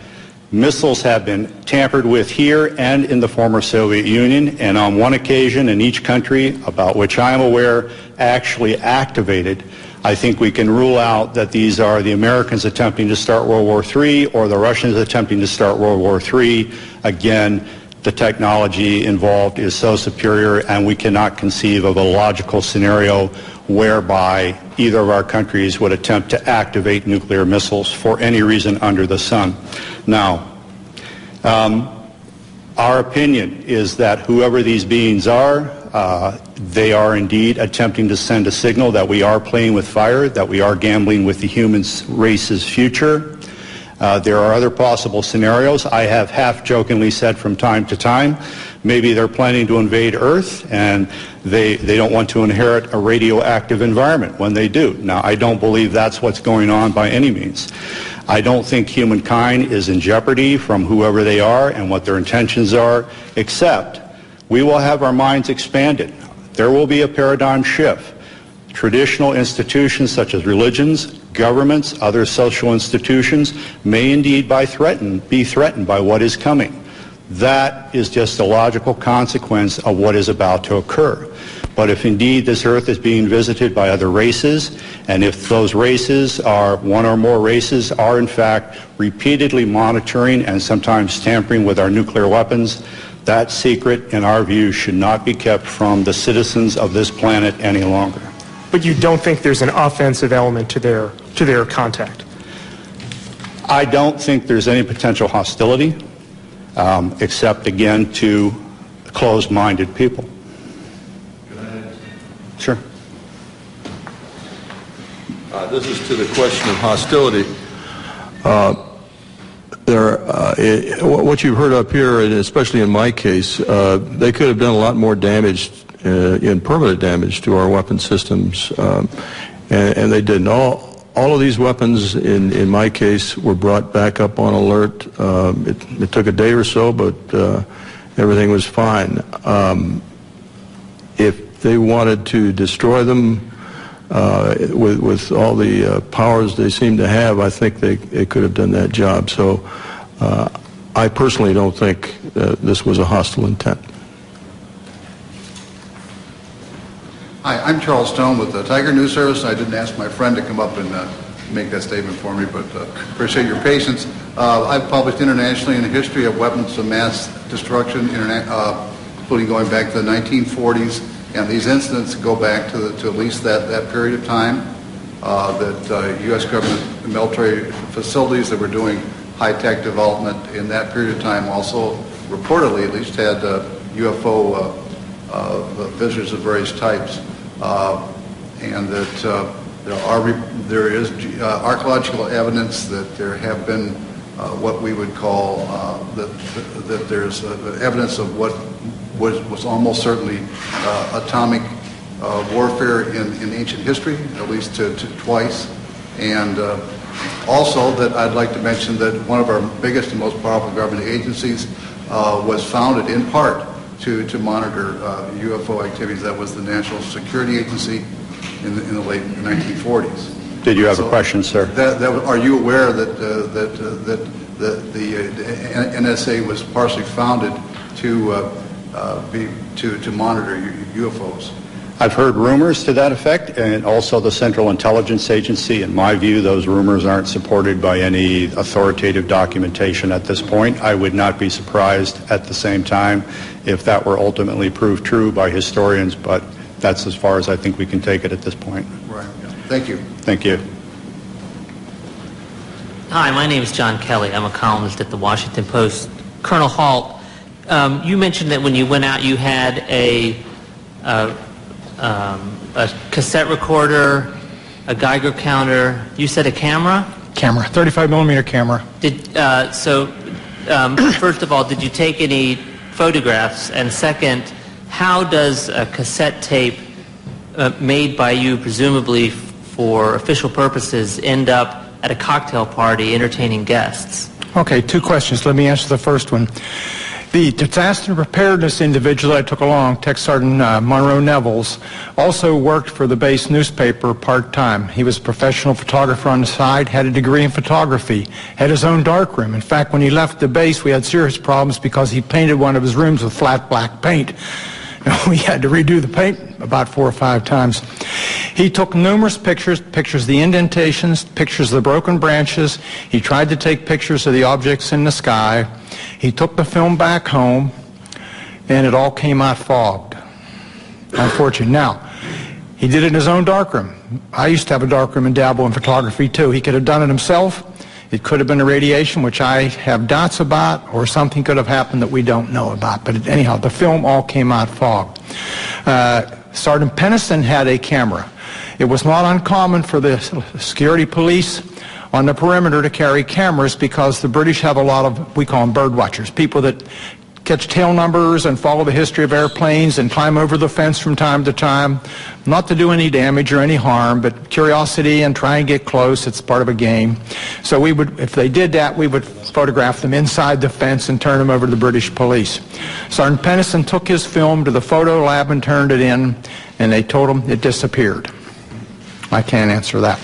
missiles have been tampered with here and in the former Soviet Union, and on one occasion in each country about which I am aware actually activated, I think we can rule out that these are the Americans attempting to start World War III or the Russians attempting to start World War III. Again, the technology involved is so superior, and we cannot conceive of a logical scenario whereby either of our countries would attempt to activate nuclear missiles for any reason under the sun. Now, our opinion is that whoever these beings are, they are indeed attempting to send a signal that we are playing with fire, that we are gambling with the human race's future. There are other possible scenarios. I have half-jokingly said from time to time, maybe they're planning to invade Earth and they don't want to inherit a radioactive environment when they do. Now, I don't believe that's what's going on by any means. I don't think humankind is in jeopardy from whoever they are and what their intentions are, except we will have our minds expanded. There will be a paradigm shift. Traditional institutions such as religions, governments, other social institutions may indeed be threatened by what is coming. That is just a logical consequence of what is about to occur. But if indeed this Earth is being visited by other races, and if those races are, one or more races, are in fact repeatedly monitoring and sometimes tampering with our nuclear weapons, That secret, in our view, should not be kept from the citizens of this planet any longer. But you don't think there's an offensive element to their contact? I don't think there's any potential hostility, except, again, to closed-minded people. Sure. This is to the question of hostility. What you've heard up here, and especially in my case, they could have done a lot more damage, in permanent damage to our weapon systems, and they didn't. All of these weapons, in my case, were brought back up on alert. It took a day or so, but everything was fine. If they wanted to destroy them with all the powers they seem to have, I think they could have done that job. So I personally don't think this was a hostile intent. Hi, I'm Charles Stone with the Tiger News Service. I didn't ask my friend to come up and make that statement for me, but appreciate your patience. I've published internationally in the history of weapons of mass destruction, including going back to the 1940s, and these incidents go back to at least that period of time, that U.S. government military facilities that were doing high-tech development in that period of time also reportedly at least had UFO visitors of various types, and that there is archaeological evidence that there have been what we would call that there's evidence of what was almost certainly atomic warfare in ancient history, at least twice, and also that I'd like to mention that one of our biggest and most powerful government agencies was founded in part to monitor UFO activities. That was the National Security Agency in the late 1940s. Did you have a question, sir? Are you aware that the NSA was partially founded to monitor UFOs? I've heard rumors to that effect, and also the Central Intelligence Agency. In my view, those rumors aren't supported by any authoritative documentation at this point. I would not be surprised at the same time if that were ultimately proved true by historians, but that's as far as I think we can take it at this point. Right. Thank you. Thank you. Hi, my name is John Kelly. I'm a columnist at the Washington Post. Colonel Halt, you mentioned that when you went out you had a cassette recorder, a Geiger counter. You said a camera? Camera, 35 millimeter camera. First of all, did you take any photographs? And second, how does a cassette tape made by you, presumably for official purposes, end up at a cocktail party entertaining guests? Okay, two questions. Let me answer the first one. The disaster preparedness individual I took along, Tech Sergeant Monroe Nevels, also worked for the base newspaper part-time. He was a professional photographer on the side, had a degree in photography, had his own darkroom. In fact, when he left the base, we had serious problems because he painted one of his rooms with flat black paint. We had to redo the paint about 4 or 5 times. He took numerous pictures of the indentations, pictures of the broken branches. He tried to take pictures of the objects in the sky. He took the film back home, and it all came out fogged, unfortunately. Now, he did it in his own darkroom. I used to have a darkroom and dabble in photography, too. He could have done it himself. It could have been a radiation, which I have doubts about, or something could have happened that we don't know about. But anyhow, the film all came out fogged. Sergeant Pennison had a camera. It was not uncommon for the security police on the perimeter to carry cameras because the British have a lot of, we call them bird watchers, people that catch tail numbers and follow the history of airplanes and climb over the fence from time to time, not to do any damage or any harm, but curiosity and try and get close. It's part of a game. So we would, if they did that, we would photograph them inside the fence and turn them over to the British police. Sergeant Pennison took his film to the photo lab and turned it in, and they told him it disappeared. I can't answer that.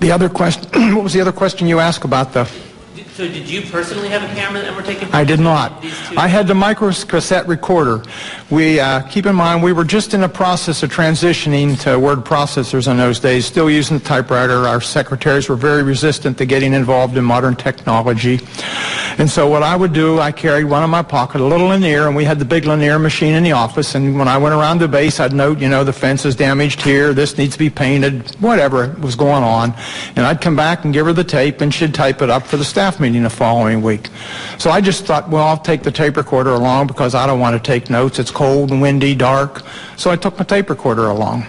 The other question, what was the other question you asked about the... So did you personally have a camera that were taking pictures? I did not. I had the micro cassette recorder, We, keep in mind, we were just in the process of transitioning to word processors in those days, still using the typewriter. Our secretaries were very resistant to getting involved in modern technology. And so what I would do, I carried one in my pocket, a little linear, and we had the big linear machine in the office, and when I went around the base, I'd note, you know, the fence is damaged here, this needs to be painted, whatever was going on. And I'd come back and give her the tape, and she'd type it up for the staff meeting the following week. So I just thought, well, I'll take the tape recorder along because I don't want to take notes. It's cold and windy, dark. So I took my tape recorder along.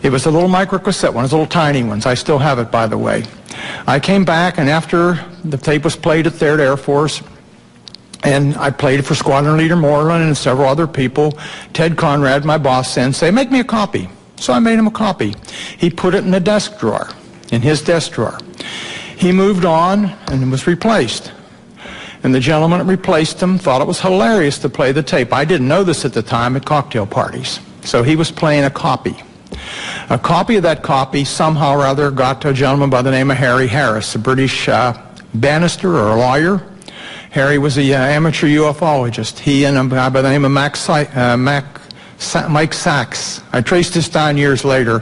It was a little microcassette one, those little tiny ones. I still have it, by the way. I came back, and after the tape was played at 3rd Air Force, and I played it for Squadron Leader Moreland and several other people, Ted Conrad, my boss, said, make me a copy. So I made him a copy. He put it in the desk drawer, in his desk drawer. He moved on and was replaced. And the gentleman that replaced him thought it was hilarious to play the tape. I didn't know this at the time at cocktail parties. So he was playing a copy. A copy of that copy somehow or other got to a gentleman by the name of Harry Harris, a British barrister or a lawyer. Harry was an amateur ufologist. He and a guy by the name of Mike Sachs. I traced this down years later.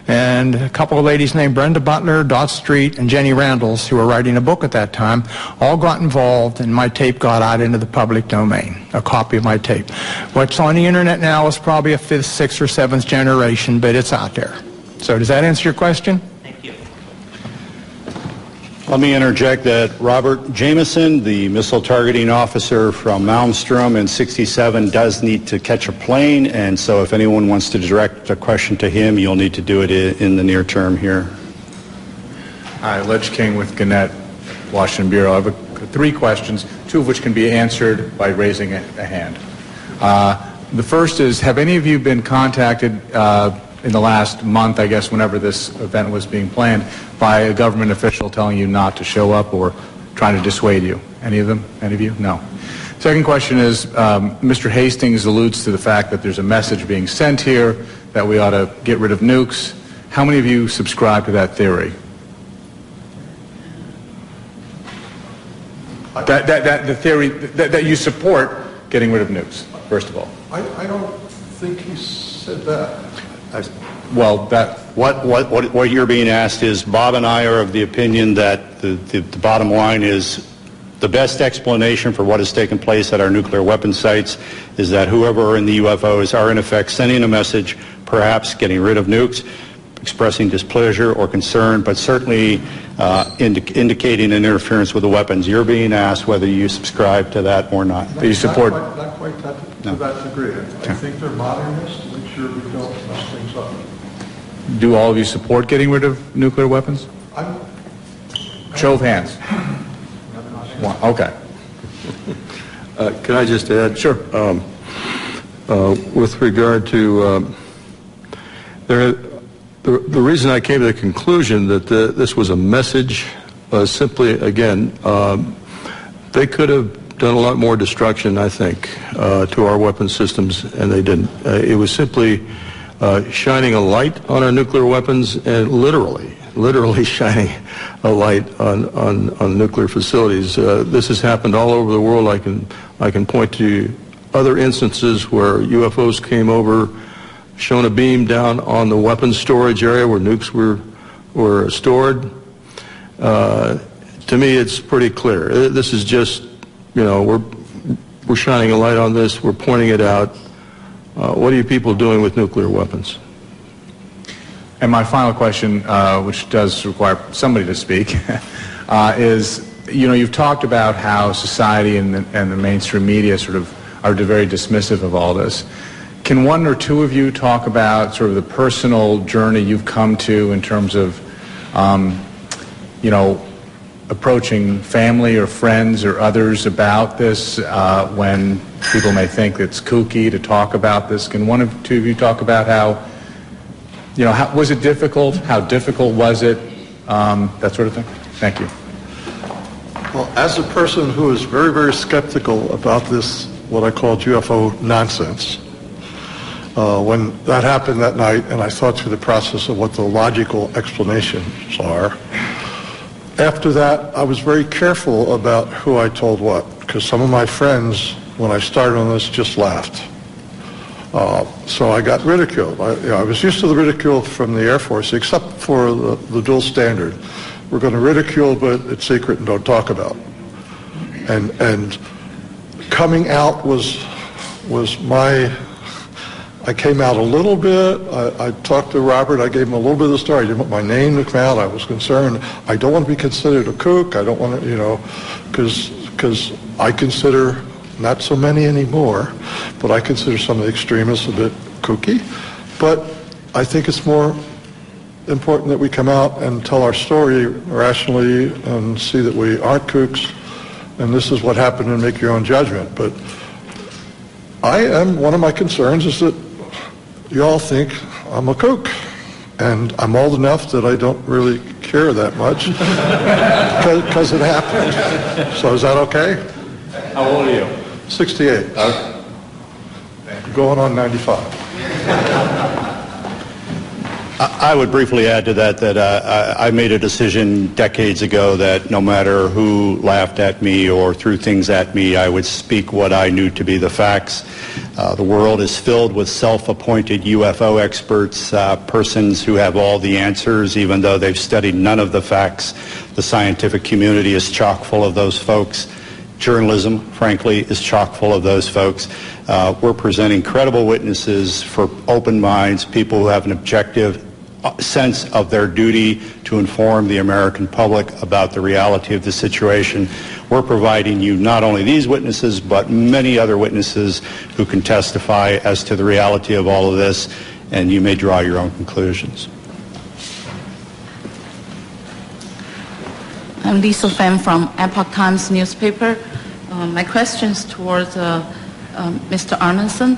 And a couple of ladies named Brenda Butler, Dot Street, and Jenny Randalls, who were writing a book at that time, all got involved, and my tape got out into the public domain, a copy of my tape. What's on the internet now is probably a 5th, 6th, or 7th generation, but it's out there. So does that answer your question? Thank you. Let me interject that Robert Jameson, the missile targeting officer from Malmstrom in 67, does need to catch a plane, and so if anyone wants to direct a question to him, you'll need to do it in the near term here. Hi, Ledge King with Gannett, Washington Bureau. I have 3 questions, 2 of which can be answered by raising a hand. The first is, have any of you been contacted in the last month, I guess, whenever this event was being planned, by a government official telling you not to show up or trying to dissuade you? Any of them? Any of you? No. Second question is, Mr. Hastings alludes to the fact that there's a message being sent here that we ought to get rid of nukes. How many of you subscribe to that theory? The theory that you support getting rid of nukes, first of all. I don't think he said that. Well, that what you're being asked is, Bob and I are of the opinion that the bottom line is the best explanation for what has taken place at our nuclear weapon sites is that whoever are in the UFOs are in effect sending a message, perhaps getting rid of nukes, expressing displeasure or concern, but certainly indicating an interference with the weapons. You're being asked whether you subscribe to that or not. Do you support? Not quite to that degree. I think they're modernists to make sure we don't mess things up. Do all of you support getting rid of nuclear weapons? Show of hands. Okay. Can I just add? Sure. With regard to the reason I came to the conclusion that this was a message was simply, again, they could have done a lot more destruction, I think, to our weapon systems, and they didn't. It was simply shining a light on our nuclear weapons, and literally shining a light on nuclear facilities. This has happened all over the world. I can point to other instances where UFOs came over, shone a beam down on the weapons storage area where nukes were stored. To me, it's pretty clear. This is just, we're shining a light on this. We're pointing it out. What are you people doing with nuclear weapons? And my final question, which does require somebody to speak, is, you've talked about how society and the mainstream media sort of are very dismissive of all this. Can one or two of you talk about sort of the personal journey you've come to in terms of, approaching family or friends or others about this when people may think it's kooky to talk about this? Can one or two of you talk about how was it difficult? How difficult was it? That sort of thing. Thank you. Well, as a person who is very, very skeptical about this, what I call UFO nonsense, when that happened that night and I thought through the process of what the logical explanations are, after that I was very careful about who I told what, because some of my friends, when I started on this, just laughed. So I got ridiculed. I was used to the ridicule from the Air Force, except for the dual standard. We're going to ridicule, but it's secret and don't talk about. And coming out was my... I came out a little bit. I talked to Robert. I gave him a little bit of the story. I didn't want my name to come out. I was concerned. I don't want to be considered a kook. I don't want to, because I consider, not so many anymore, but I consider some of the extremists a bit kooky. But I think it's more important that we come out and tell our story rationally and see that we aren't kooks, and this is what happened, and make your own judgment. But one of my concerns is that you all think I'm a kook, and I'm old enough that I don't really care that much because it happened. So is that okay? How old are you? 68. Going on 95. I would briefly add to that I made a decision decades ago that no matter who laughed at me or threw things at me, I would speak what I knew to be the facts. The world is filled with self-appointed UFO experts, persons who have all the answers, even though they've studied none of the facts. The scientific community is chock full of those folks. Journalism, frankly, is chock full of those folks. We're presenting credible witnesses for open minds, people who have an objective sense of their duty to inform the American public about the reality of the situation. We're providing you not only these witnesses, but many other witnesses who can testify as to the reality of all of this, and you may draw your own conclusions. I'm Lisa Pham from Epoch Times newspaper. My question is towards Mr. Arneson.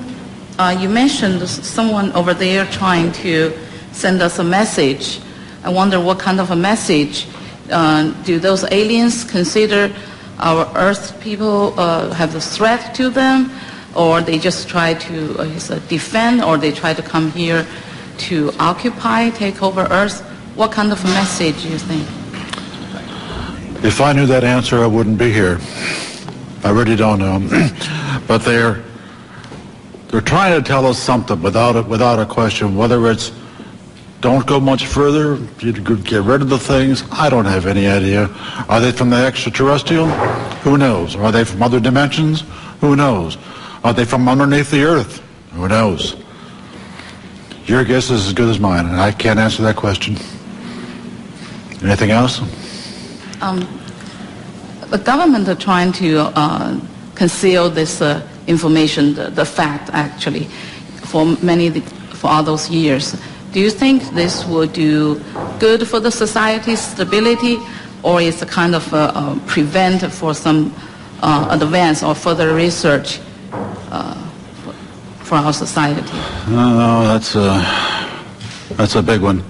You mentioned someone over there trying to send us a message. I wonder what kind of a message. Do those aliens consider our Earth people have a threat to them, or they just try to defend, or they try to come here to occupy, take over Earth? What kind of a message do you think? If I knew that answer, I wouldn't be here. I really don't know. But they're trying to tell us something without a question. Whether it's don't go much further, get rid of the things, I don't have any idea. Are they from the extraterrestrial? Who knows? Are they from other dimensions? Who knows? Are they from underneath the Earth? Who knows? Your guess is as good as mine, and I can't answer that question. Anything else? The government are trying to conceal this information, the fact actually, for all those years. Do you think this will do good for the society's stability, or is it kind of prevent for some advance or further research for our society? No, that's a big one.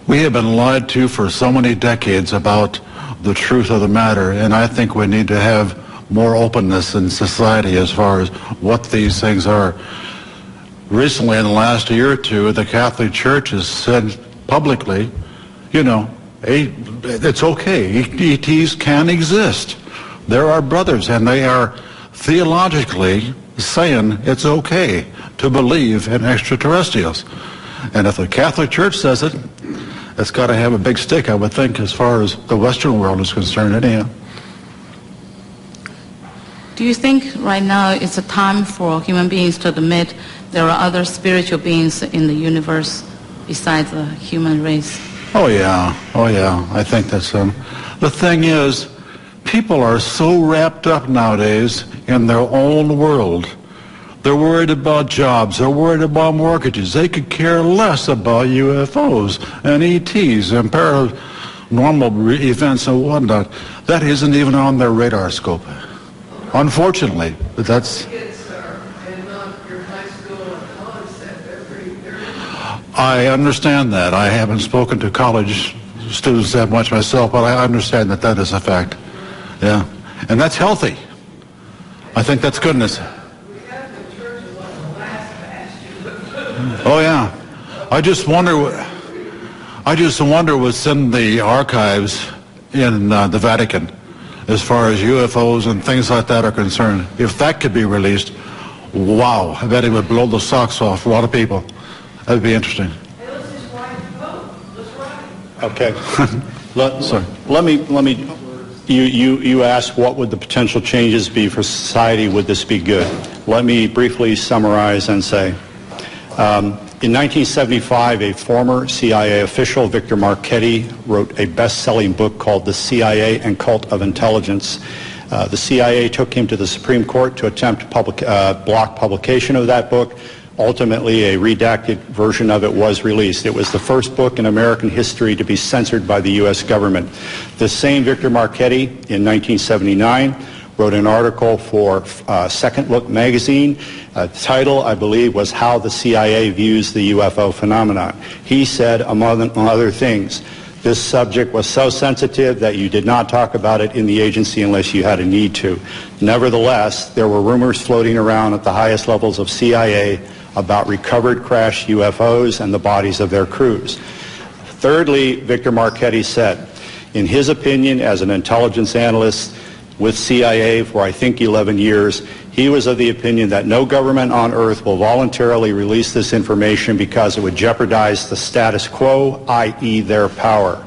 We have been lied to for so many decades about the truth of the matter, and I think we need to have more openness in society as far as what these things are. Recently, in the last year or two, the Catholic Church has said publicly, it's okay, ETs can exist. They're our brothers, and they are theologically saying it's okay to believe in extraterrestrials. And if the Catholic Church says it, it's got to have a big stick, I would think, as far as the Western world is concerned anyhow. Do you think right now it's a time for human beings to admit there are other spiritual beings in the universe besides the human race? Oh yeah. I think that's the thing is, people are so wrapped up nowadays in their own world. They're worried about jobs. They're worried about mortgages. They could care less about UFOs and ETs and paranormal events and whatnot. That isn't even on their radar scope. Unfortunately, but that's... I understand that. I haven't spoken to college students that much myself, but I understand that is a fact. Yeah. And that's healthy. I think that's goodness. Oh yeah. I just wonder what's in the archives in the Vatican as far as UFOs and things like that are concerned. If that could be released, wow, I bet it would blow the socks off a lot of people. That would be interesting. Okay. Let me. You asked what would the potential changes be for society? Would this be good? Let me briefly summarize and say, in 1975, a former CIA official, Victor Marchetti, wrote a best-selling book called The CIA and Cult of Intelligence. The CIA took him to the Supreme Court to attempt block publication of that book. Ultimately, a redacted version of it was released. It was the first book in American history to be censored by the U.S. government. The same Victor Marchetti, in 1979, wrote an article for Second Look magazine. The title, I believe, was How the CIA Views the UFO Phenomenon. He said, among other things, this subject was so sensitive that you did not talk about it in the agency unless you had a need to. Nevertheless, there were rumors floating around at the highest levels of CIA about recovered crashed UFOs and the bodies of their crews. Thirdly, Victor Marchetti said, in his opinion, as an intelligence analyst with CIA for I think 11 years, he was of the opinion that no government on earth will voluntarily release this information because it would jeopardize the status quo, i.e. their power.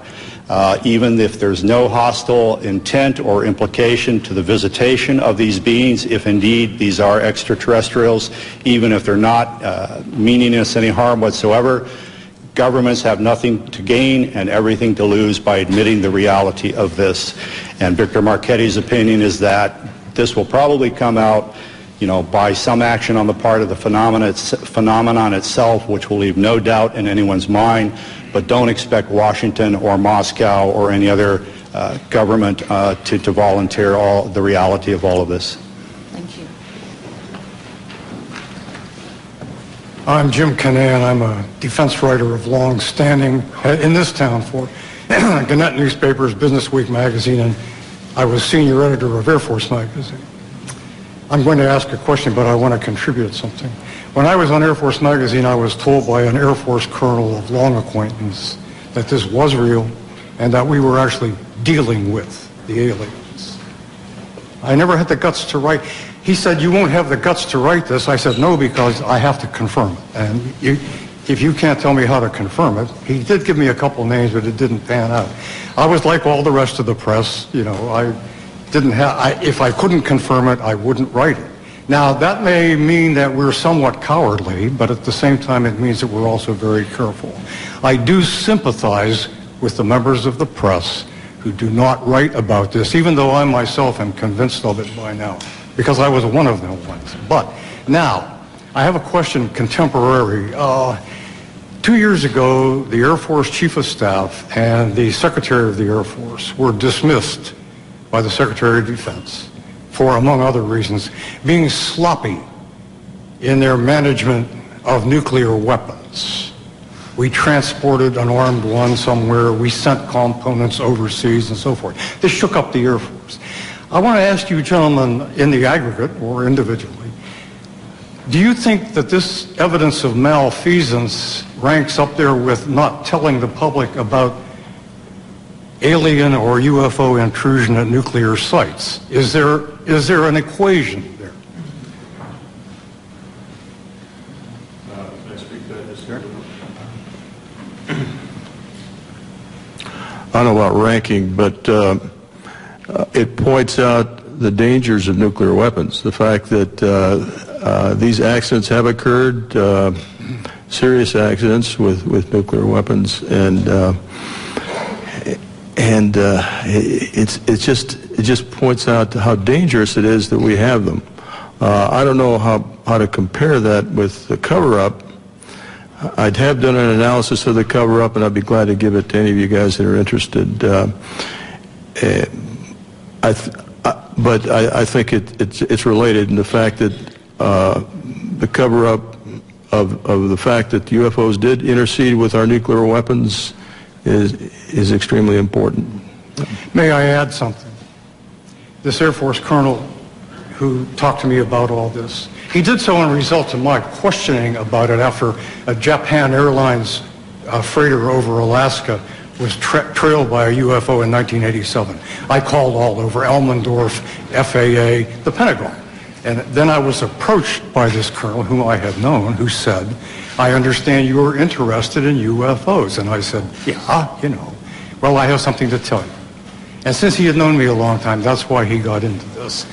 Even if there's no hostile intent or implication to the visitation of these beings, if indeed these are extraterrestrials, even if they're not meaning us any harm whatsoever, governments have nothing to gain and everything to lose by admitting the reality of this. And Victor Marchetti's opinion is that this will probably come out, by some action on the part of the phenomenon itself, which will leave no doubt in anyone's mind. But don't expect Washington or Moscow or any other government to volunteer the reality of all of this. Thank you. I'm Jim Canan. I'm a defense writer of long standing in this town for Gannett Newspaper's Business Week magazine, and I was senior editor of Air Force magazine. I'm going to ask a question, but I want to contribute something. When I was on Air Force magazine, I was told by an Air Force colonel of long acquaintance that this was real and that we were actually dealing with the aliens. I never had the guts to write. He said, you won't have the guts to write this. I said, no, because I have to confirm it. And if you can't tell me how to confirm it, he did give me a couple names, but it didn't pan out. I was like all the rest of the press. If I couldn't confirm it, I wouldn't write it. Now, that may mean that we're somewhat cowardly, but at the same time, it means that we're also very careful. I do sympathize with the members of the press who do not write about this, even though I myself am convinced of it by now, because I was one of them once. But now, I have a question contemporary. 2 years ago, the Air Force Chief of Staff and the Secretary of the Air Force were dismissed by the Secretary of Defense for, among other reasons, being sloppy in their management of nuclear weapons. We transported an armed one somewhere, we sent components overseas and so forth. This shook up the Air Force. I want to ask you gentlemen, in the aggregate or individually, do you think that this evidence of malfeasance ranks up there with not telling the public about alien or UFO intrusion at nuclear sites? Is there an equation there? Can I speak to this here? I don't know about ranking, but it points out the dangers of nuclear weapons. The fact that these accidents have occurred, serious accidents with nuclear weapons, and it just points out how dangerous it is that we have them. I don't know how to compare that with the cover-up. I'd have done an analysis of the cover-up, and I'd be glad to give it to any of you guys that are interested. But I think it's related in the fact that the cover-up of the fact that the UFOs did intercede with our nuclear weapons is extremely important. May I add something? This Air Force colonel who talked to me about all this, he did so in result to my questioning about it after a Japan Airlines freighter over Alaska was trailed by a UFO in 1987. I called all over Elmendorf, FAA, the Pentagon. And then I was approached by this colonel whom I had known, who said, I understand you are interested in UFOs. And I said, yeah, you know. Well, I have something to tell you. And since he had known me a long time, that's why he got into this.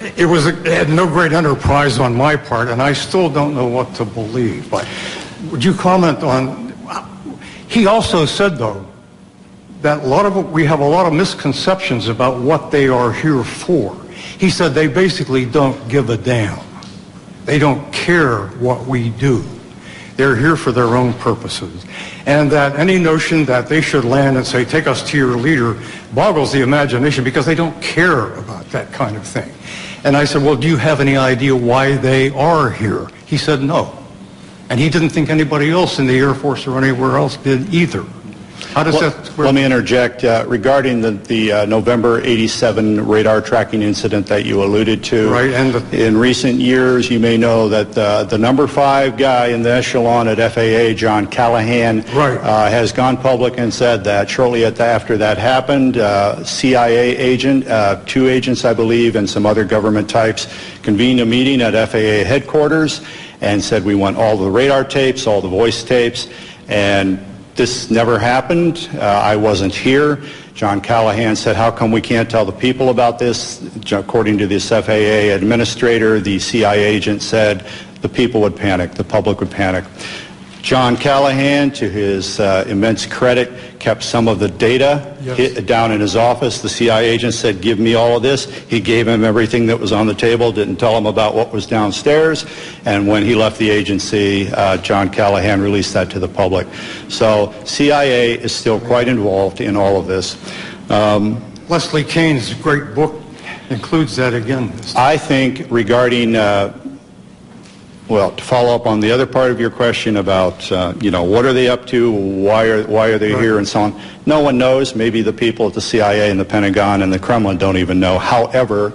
It had no great enterprise on my part, and I still don't know what to believe. But would you comment on... He also said, though, that we have a lot of misconceptions about what they are here for. He said they basically don't give a damn. They don't care what we do. They're here for their own purposes. And that any notion that they should land and say, take us to your leader, boggles the imagination because they don't care about that kind of thing. And I said, well, do you have any idea why they are here? He said, no. And he didn't think anybody else in the Air Force or anywhere else did either. How does that... Let me interject. Regarding the November 87 radar tracking incident that you alluded to, right, and in recent years, you may know that the number 5 guy in the echelon at FAA, John Callahan, right, has gone public and said that shortly after that happened, CIA agent, 2 agents, I believe, and some other government types convened a meeting at FAA headquarters and said we want all the radar tapes, all the voice tapes, and this never happened. I wasn't here. John Callahan said, how come we can't tell the people about this? According to this FAA administrator, the CIA agent said the people would panic, the public would panic. John Callahan, to his immense credit, kept some of the data down in his office. The CIA agent said, give me all of this. He gave him everything that was on the table, didn't tell him about what was downstairs. And when he left the agency, John Callahan released that to the public. So CIA is still quite involved in all of this. Leslie Kane's great book includes that again. I think regarding... well, to follow up on the other part of your question about, what are they up to, why are they here, and so on, no one knows. Maybe the people at the CIA and the Pentagon and the Kremlin don't even know. However,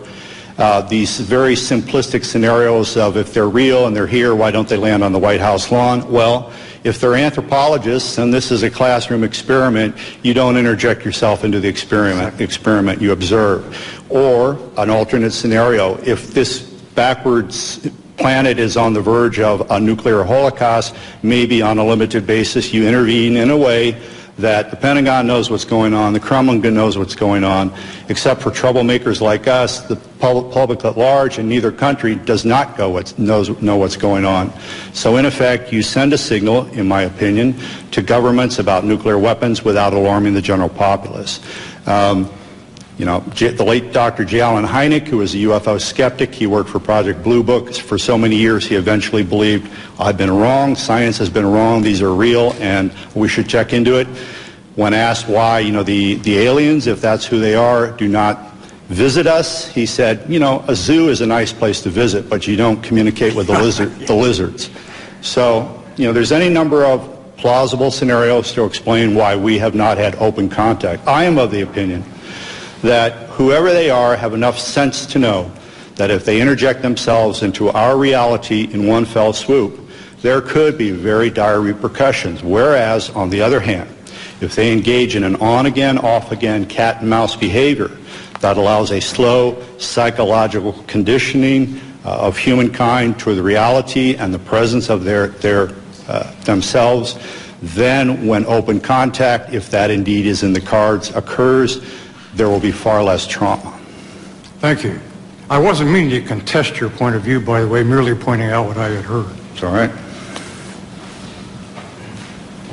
these very simplistic scenarios of if they're real and they're here, why don't they land on the White House lawn? Well, if they're anthropologists and this is a classroom experiment, you don't interject yourself into the experiment, you observe. Or an alternate scenario, if this backwards planet is on the verge of a nuclear holocaust, maybe on a limited basis you intervene in a way that the Pentagon knows what's going on, the Kremlin knows what's going on, except for troublemakers like us, the public at large in neither country does not know what's going on. So in effect, you send a signal, in my opinion, to governments about nuclear weapons without alarming the general populace. The late Dr. J. Allen Hynek, who was a UFO skeptic, he worked for Project Blue Book for so many years, he eventually believed, I've been wrong, science has been wrong, these are real, and we should check into it. When asked why, the aliens, if that's who they are, do not visit us, he said, a zoo is a nice place to visit, but you don't communicate with the lizards. So, there's any number of plausible scenarios to explain why we have not had open contact. I am of the opinion that whoever they are have enough sense to know that if they interject themselves into our reality in one fell swoop, there could be very dire repercussions. Whereas, on the other hand, if they engage in an on-again, off-again cat-and-mouse behavior that allows a slow psychological conditioning of humankind to the reality and the presence of themselves, then when open contact, if that indeed is in the cards, occurs, there will be far less trauma. Thank you. I wasn't meaning to contest your point of view, by the way, merely pointing out what I had heard. It's all right.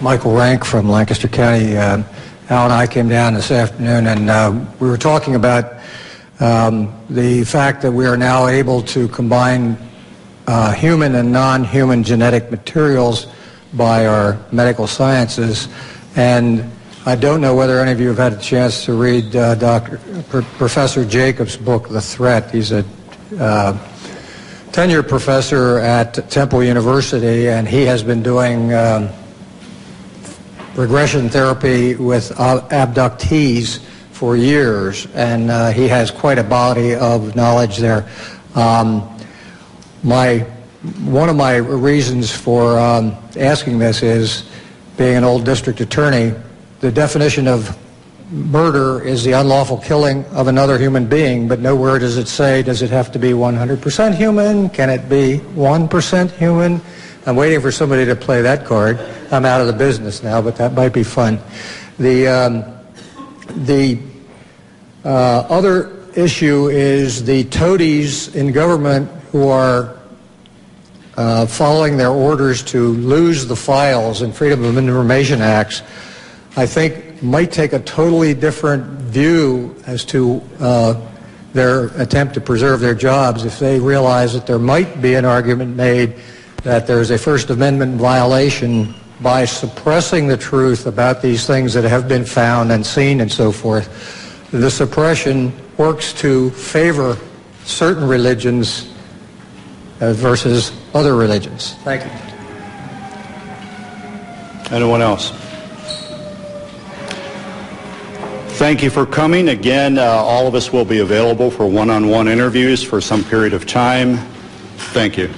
Michael Rank from Lancaster County. Al and I came down this afternoon, and we were talking about the fact that we are now able to combine human and non-human genetic materials by our medical sciences. And I don't know whether any of you have had a chance to read Professor Jacobs' book, The Threat. He's a tenured professor at Temple University, and he has been doing regression therapy with abductees for years, and he has quite a body of knowledge there. One of my reasons for asking this is, being an old district attorney, the definition of murder is the unlawful killing of another human being, but nowhere does it say, does it have to be 100% human? Can it be 1% human? I'm waiting for somebody to play that card. I'm out of the business now, but that might be fun. The other issue is the toadies in government who are following their orders to lose the files in Freedom of Information Acts, I think might take a totally different view as to their attempt to preserve their jobs if they realize that there might be an argument made that there's a First Amendment violation by suppressing the truth about these things that have been found and seen and so forth. The suppression works to favor certain religions versus other religions. Thank you. Anyone else? Thank you for coming. Again, all of us will be available for one-on-one interviews for some period of time. Thank you.